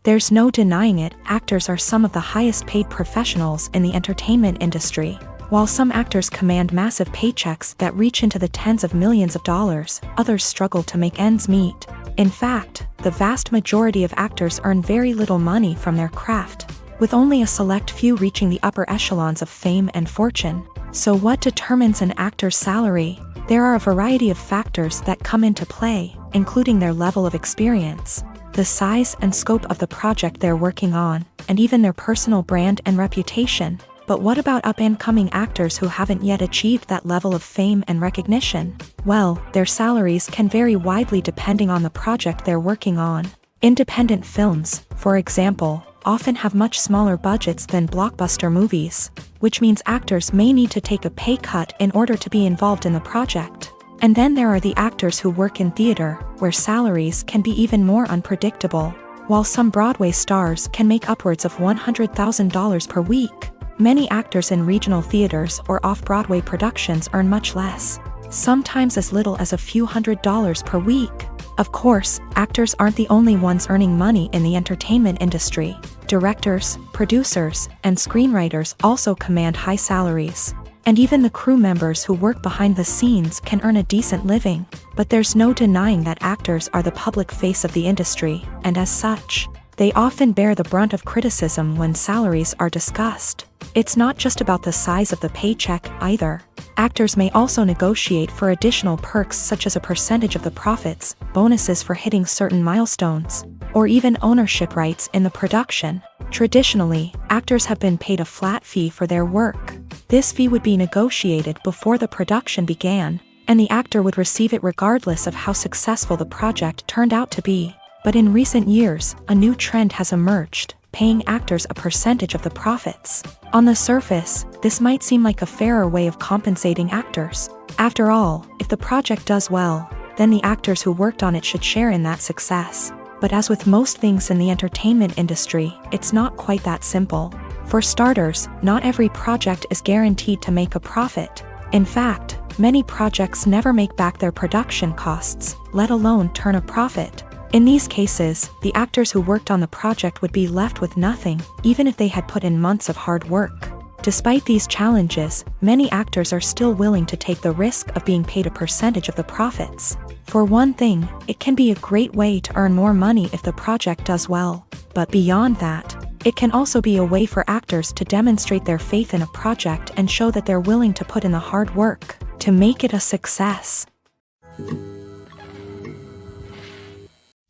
There's no denying it, actors are some of the highest paid professionals in the entertainment industry. While some actors command massive paychecks that reach into the tens of millions of dollars, others struggle to make ends meet. In fact, the vast majority of actors earn very little money from their craft, with only a select few reaching the upper echelons of fame and fortune. So what determines an actor's salary? There are a variety of factors that come into play, including their level of experience, the size and scope of the project they're working on, and even their personal brand and reputation. But what about up-and-coming actors who haven't yet achieved that level of fame and recognition? Well, their salaries can vary widely depending on the project they're working on. Independent films, for example, often have much smaller budgets than blockbuster movies, which means actors may need to take a pay cut in order to be involved in the project. And then there are the actors who work in theater, where salaries can be even more unpredictable. While some Broadway stars can make upwards of $100,000 per week, many actors in regional theaters or off-Broadway productions earn much less, sometimes as little as a few $100s per week. Of course, actors aren't the only ones earning money in the entertainment industry. Directors, producers, and screenwriters also command high salaries. And even the crew members who work behind the scenes can earn a decent living. But there's no denying that actors are the public face of the industry, and as such, they often bear the brunt of criticism when salaries are discussed. It's not just about the size of the paycheck, either. Actors may also negotiate for additional perks such as a percentage of the profits, bonuses for hitting certain milestones, or even ownership rights in the production. Traditionally, actors have been paid a flat fee for their work. This fee would be negotiated before the production began, and the actor would receive it regardless of how successful the project turned out to be. But in recent years, a new trend has emerged, paying actors a percentage of the profits. On the surface, this might seem like a fairer way of compensating actors. After all, if the project does well, then the actors who worked on it should share in that success. But as with most things in the entertainment industry, it's not quite that simple. For starters, not every project is guaranteed to make a profit. In fact, many projects never make back their production costs, let alone turn a profit. In these cases, the actors who worked on the project would be left with nothing, even if they had put in months of hard work. Despite these challenges, many actors are still willing to take the risk of being paid a percentage of the profits. For one thing, it can be a great way to earn more money if the project does well. But beyond that, it can also be a way for actors to demonstrate their faith in a project and show that they're willing to put in the hard work to make it a success.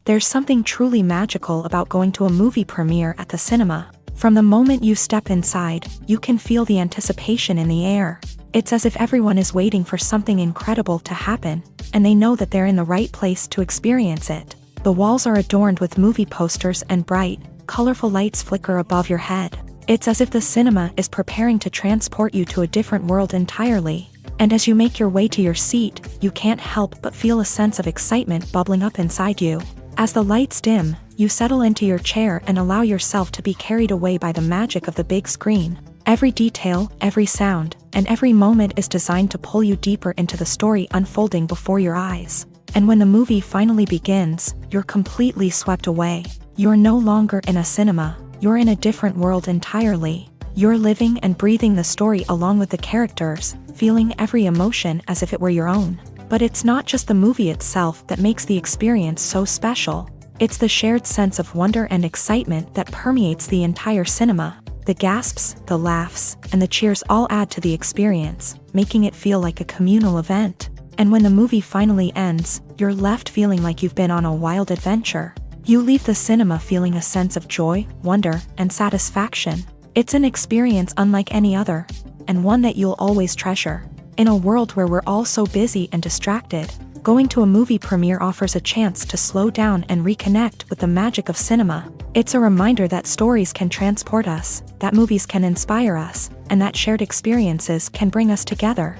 There's something truly magical about going to a movie premiere at the cinema. From the moment you step inside, you can feel the anticipation in the air. It's as if everyone is waiting for something incredible to happen, and they know that they're in the right place to experience it. The walls are adorned with movie posters and bright, colorful lights flicker above your head. It's as if the cinema is preparing to transport you to a different world entirely. And as you make your way to your seat, you can't help but feel a sense of excitement bubbling up inside you. As the lights dim, you settle into your chair and allow yourself to be carried away by the magic of the big screen. Every detail, every sound, and every moment is designed to pull you deeper into the story unfolding before your eyes. And when the movie finally begins, you're completely swept away. You're no longer in a cinema, you're in a different world entirely. You're living and breathing the story along with the characters, feeling every emotion as if it were your own. But it's not just the movie itself that makes the experience so special. It's the shared sense of wonder and excitement that permeates the entire cinema. The gasps, the laughs, and the cheers all add to the experience, making it feel like a communal event. And when the movie finally ends, you're left feeling like you've been on a wild adventure. You leave the cinema feeling a sense of joy, wonder, and satisfaction. It's an experience unlike any other, and one that you'll always treasure. In a world where we're all so busy and distracted, going to a movie premiere offers a chance to slow down and reconnect with the magic of cinema. It's a reminder that stories can transport us, that movies can inspire us, and that shared experiences can bring us together.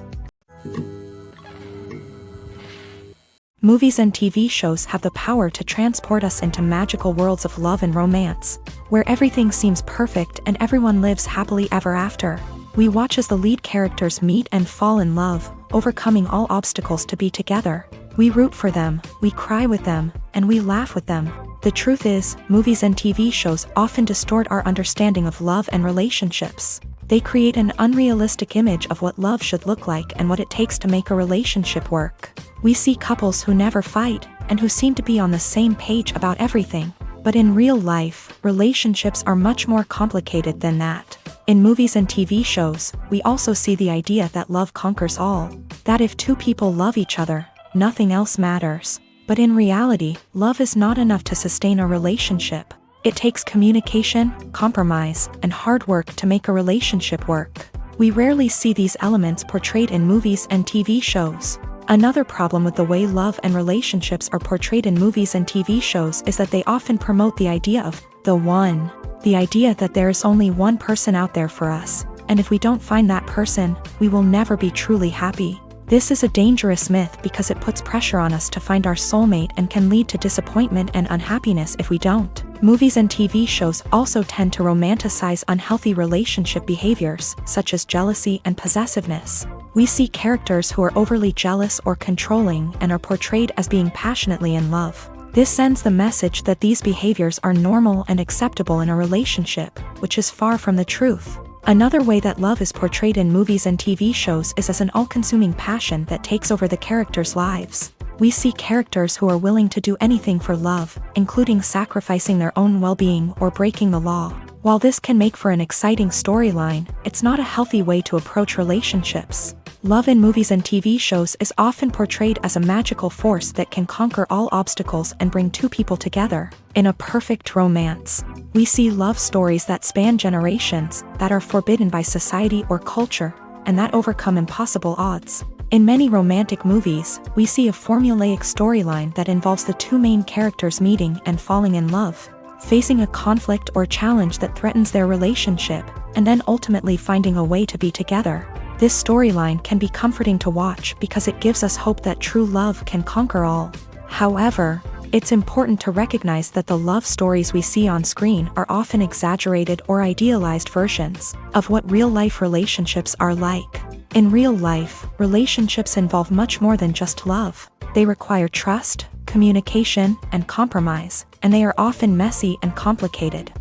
Movies and TV shows have the power to transport us into magical worlds of love and romance, where everything seems perfect and everyone lives happily ever after. We watch as the lead characters meet and fall in love, overcoming all obstacles to be together. We root for them, we cry with them, and we laugh with them. The truth is, movies and TV shows often distort our understanding of love and relationships. They create an unrealistic image of what love should look like and what it takes to make a relationship work. We see couples who never fight, and who seem to be on the same page about everything. But in real life, relationships are much more complicated than that. In movies and TV shows, we also see the idea that love conquers all. That if two people love each other, nothing else matters. But in reality, love is not enough to sustain a relationship. It takes communication, compromise, and hard work to make a relationship work. We rarely see these elements portrayed in movies and TV shows. Another problem with the way love and relationships are portrayed in movies and TV shows is that they often promote the idea of the one. The idea that there is only one person out there for us, and if we don't find that person, we will never be truly happy. This is a dangerous myth because it puts pressure on us to find our soulmate and can lead to disappointment and unhappiness if we don't. Movies and TV shows also tend to romanticize unhealthy relationship behaviors, such as jealousy and possessiveness. We see characters who are overly jealous or controlling and are portrayed as being passionately in love. This sends the message that these behaviors are normal and acceptable in a relationship, which is far from the truth. Another way that love is portrayed in movies and TV shows is as an all-consuming passion that takes over the characters' lives. We see characters who are willing to do anything for love, including sacrificing their own well-being or breaking the law. While this can make for an exciting storyline, it's not a healthy way to approach relationships. Love in movies and TV shows is often portrayed as a magical force that can conquer all obstacles and bring two people together. In a perfect romance, we see love stories that span generations, that are forbidden by society or culture, and that overcome impossible odds. In many romantic movies, we see a formulaic storyline that involves the two main characters meeting and falling in love, facing a conflict or challenge that threatens their relationship, and then ultimately finding a way to be together. This storyline can be comforting to watch because it gives us hope that true love can conquer all. However, it's important to recognize that the love stories we see on screen are often exaggerated or idealized versions of what real-life relationships are like. In real life, relationships involve much more than just love. They require trust, communication, and compromise, and they are often messy and complicated.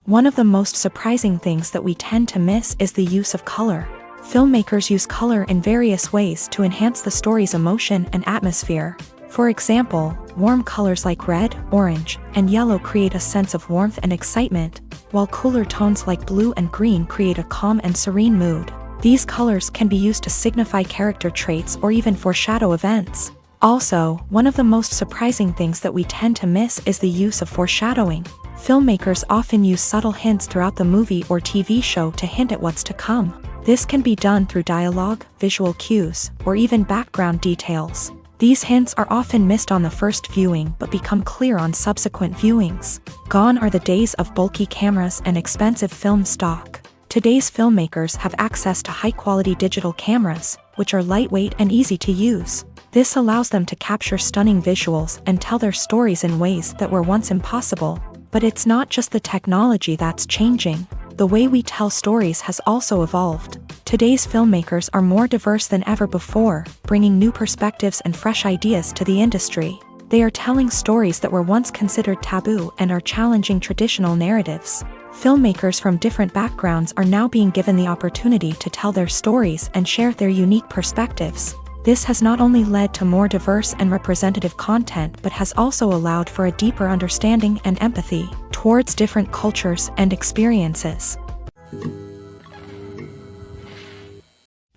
One of the most surprising things that we tend to miss is the use of color. Filmmakers use color in various ways to enhance the story's emotion and atmosphere. For example, warm colors like red, orange, and yellow create a sense of warmth and excitement, while cooler tones like blue and green create a calm and serene mood. These colors can be used to signify character traits or even foreshadow events. Also, one of the most surprising things that we tend to miss is the use of foreshadowing. Filmmakers often use subtle hints throughout the movie or TV show to hint at what's to come. This can be done through dialogue, visual cues, or even background details. These hints are often missed on the first viewing but become clear on subsequent viewings. Gone are the days of bulky cameras and expensive film stock. Today's filmmakers have access to high-quality digital cameras, which are lightweight and easy to use. This allows them to capture stunning visuals and tell their stories in ways that were once impossible. But it's not just the technology that's changing. The way we tell stories has also evolved. Today's filmmakers are more diverse than ever before, bringing new perspectives and fresh ideas to the industry. They are telling stories that were once considered taboo and are challenging traditional narratives. Filmmakers from different backgrounds are now being given the opportunity to tell their stories and share their unique perspectives. This has not only led to more diverse and representative content but has also allowed for a deeper understanding and empathy towards different cultures and experiences.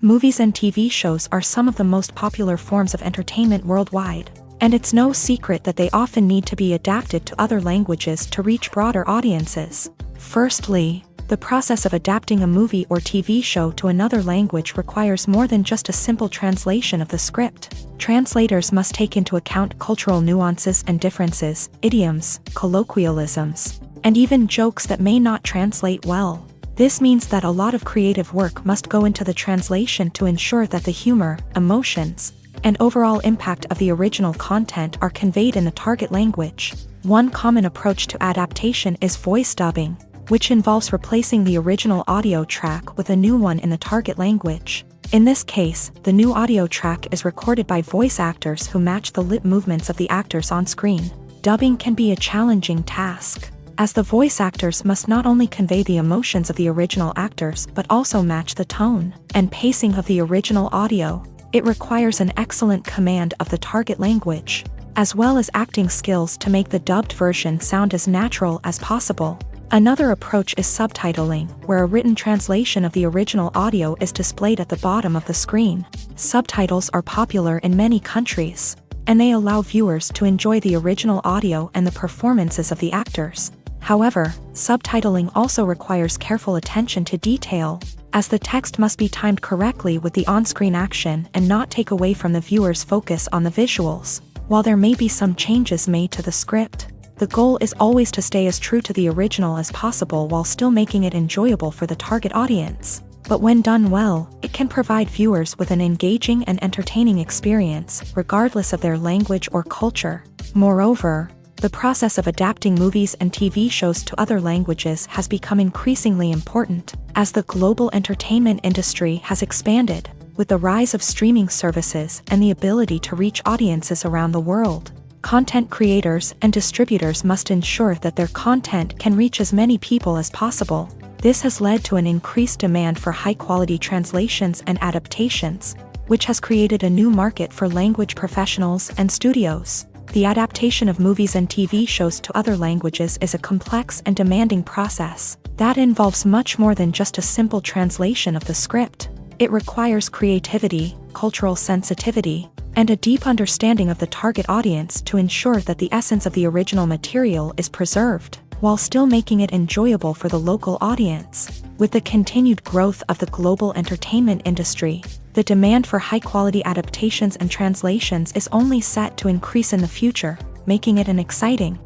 Movies and TV shows are some of the most popular forms of entertainment worldwide, and it's no secret that they often need to be adapted to other languages to reach broader audiences. Firstly, the process of adapting a movie or TV show to another language requires more than just a simple translation of the script. Translators must take into account cultural nuances and differences, idioms, colloquialisms, and even jokes that may not translate well. This means that a lot of creative work must go into the translation to ensure that the humor, emotions, and overall impact of the original content are conveyed in the target language. One common approach to adaptation is voice dubbing, which involves replacing the original audio track with a new one in the target language. In this case, the new audio track is recorded by voice actors who match the lip movements of the actors on screen. Dubbing can be a challenging task, as the voice actors must not only convey the emotions of the original actors but also match the tone and pacing of the original audio. It requires an excellent command of the target language, as well as acting skills to make the dubbed version sound as natural as possible. Another approach is subtitling, where a written translation of the original audio is displayed at the bottom of the screen. Subtitles are popular in many countries, and they allow viewers to enjoy the original audio and the performances of the actors. However, subtitling also requires careful attention to detail, as the text must be timed correctly with the on-screen action and not take away from the viewer's focus on the visuals. While there may be some changes made to the script, the goal is always to stay as true to the original as possible while still making it enjoyable for the target audience. But when done well, it can provide viewers with an engaging and entertaining experience, regardless of their language or culture. Moreover, the process of adapting movies and TV shows to other languages has become increasingly important, as the global entertainment industry has expanded, with the rise of streaming services and the ability to reach audiences around the world. Content creators and distributors must ensure that their content can reach as many people as possible. This has led to an increased demand for high-quality translations and adaptations, which has created a new market for language professionals and studios. The adaptation of movies and TV shows to other languages is a complex and demanding process that involves much more than just a simple translation of the script. It requires creativity, cultural sensitivity, and a deep understanding of the target audience to ensure that the essence of the original material is preserved, while still making it enjoyable for the local audience. With the continued growth of the global entertainment industry, the demand for high-quality adaptations and translations is only set to increase in the future, making it an exciting.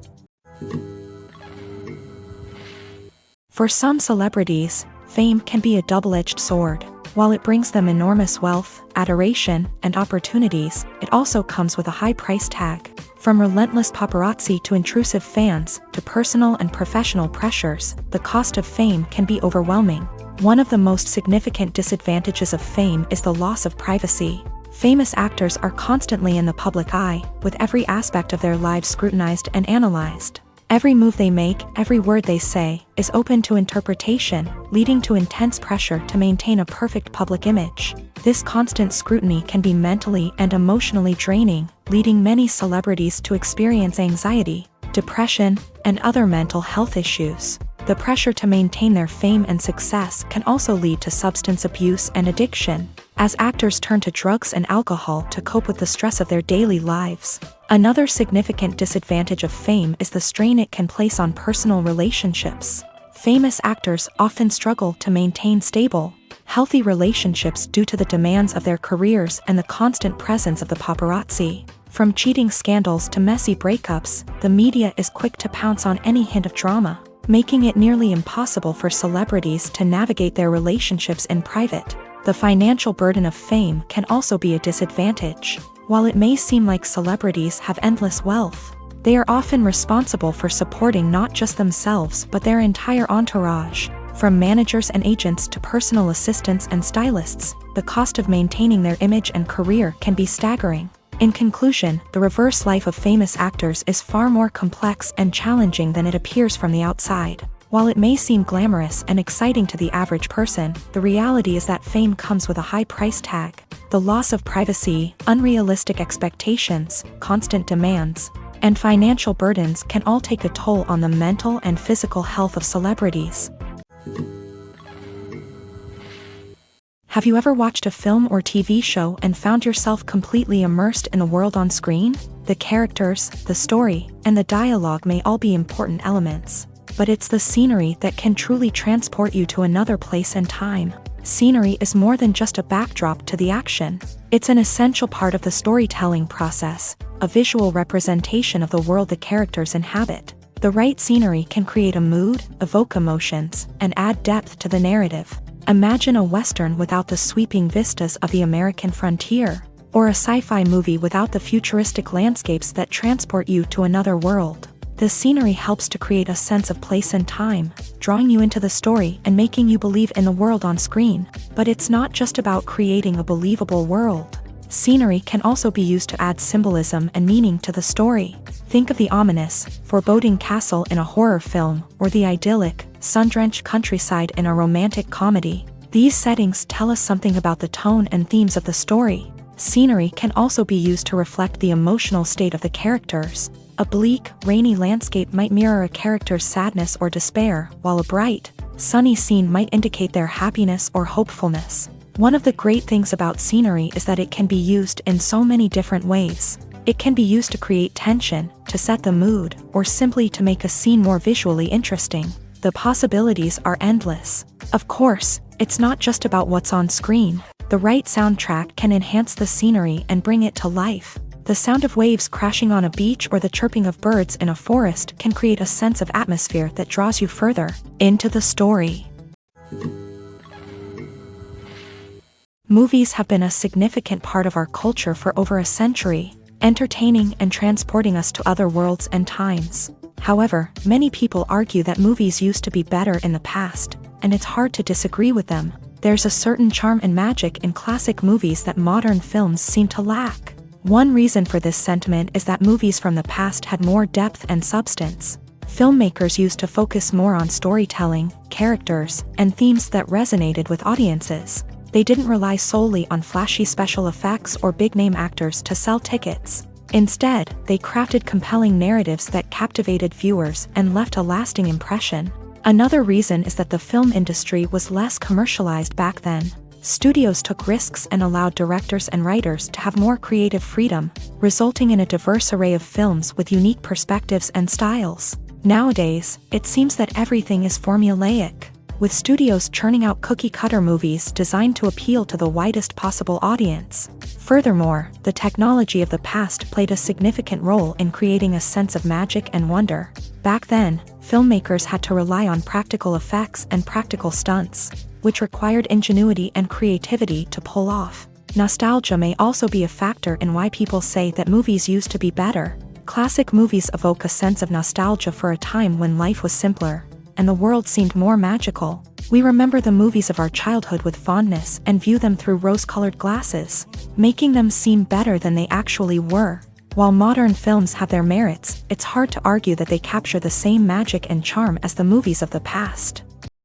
For some celebrities, fame can be a double-edged sword. While it brings them enormous wealth, adoration, and opportunities, it also comes with a high price tag. From relentless paparazzi to intrusive fans, to personal and professional pressures, the cost of fame can be overwhelming. One of the most significant disadvantages of fame is the loss of privacy. Famous actors are constantly in the public eye, with every aspect of their lives scrutinized and analyzed. Every move they make, every word they say, is open to interpretation, leading to intense pressure to maintain a perfect public image. This constant scrutiny can be mentally and emotionally draining, leading many celebrities to experience anxiety, depression, and other mental health issues. The pressure to maintain their fame and success can also lead to substance abuse and addiction, as actors turn to drugs and alcohol to cope with the stress of their daily lives. Another significant disadvantage of fame is the strain it can place on personal relationships. Famous actors often struggle to maintain stable, healthy relationships due to the demands of their careers and the constant presence of the paparazzi. From cheating scandals to messy breakups, the media is quick to pounce on any hint of drama, making it nearly impossible for celebrities to navigate their relationships in private. The financial burden of fame can also be a disadvantage. While it may seem like celebrities have endless wealth, they are often responsible for supporting not just themselves but their entire entourage. From managers and agents to personal assistants and stylists, the cost of maintaining their image and career can be staggering. In conclusion, the reverse life of famous actors is far more complex and challenging than it appears from the outside. While it may seem glamorous and exciting to the average person, the reality is that fame comes with a high price tag. The loss of privacy, unrealistic expectations, constant demands, and financial burdens can all take a toll on the mental and physical health of celebrities. Have you ever watched a film or TV show and found yourself completely immersed in the world on screen? The characters, the story, and the dialogue may all be important elements, but it's the scenery that can truly transport you to another place and time. Scenery is more than just a backdrop to the action. It's an essential part of the storytelling process, a visual representation of the world the characters inhabit. The right scenery can create a mood, evoke emotions, and add depth to the narrative. Imagine a Western without the sweeping vistas of the American frontier, or a sci-fi movie without the futuristic landscapes that transport you to another world. The scenery helps to create a sense of place and time, drawing you into the story and making you believe in the world on screen. But it's not just about creating a believable world. Scenery can also be used to add symbolism and meaning to the story. Think of the ominous, foreboding castle in a horror film, or the idyllic, sun-drenched countryside in a romantic comedy. These settings tell us something about the tone and themes of the story. Scenery can also be used to reflect the emotional state of the characters. A bleak, rainy landscape might mirror a character's sadness or despair, while a bright, sunny scene might indicate their happiness or hopefulness. One of the great things about scenery is that it can be used in so many different ways. It can be used to create tension, to set the mood, or simply to make a scene more visually interesting. The possibilities are endless. Of course, it's not just about what's on screen. The right soundtrack can enhance the scenery and bring it to life. The sound of waves crashing on a beach or the chirping of birds in a forest can create a sense of atmosphere that draws you further into the story. Movies have been a significant part of our culture for over a century, entertaining and transporting us to other worlds and times. However, many people argue that movies used to be better in the past, and it's hard to disagree with them. There's a certain charm and magic in classic movies that modern films seem to lack. One reason for this sentiment is that movies from the past had more depth and substance. Filmmakers used to focus more on storytelling, characters, and themes that resonated with audiences. They didn't rely solely on flashy special effects or big-name actors to sell tickets. Instead, they crafted compelling narratives that captivated viewers and left a lasting impression. Another reason is that the film industry was less commercialized back then. Studios took risks and allowed directors and writers to have more creative freedom, resulting in a diverse array of films with unique perspectives and styles. Nowadays, it seems that everything is formulaic, with studios churning out cookie-cutter movies designed to appeal to the widest possible audience. Furthermore, the technology of the past played a significant role in creating a sense of magic and wonder. Back then, filmmakers had to rely on practical effects and practical stunts, which required ingenuity and creativity to pull off. Nostalgia may also be a factor in why people say that movies used to be better. Classic movies evoke a sense of nostalgia for a time when life was simpler, and the world seemed more magical. We remember the movies of our childhood with fondness and view them through rose-colored glasses, making them seem better than they actually were. While modern films have their merits, it's hard to argue that they capture the same magic and charm as the movies of the past.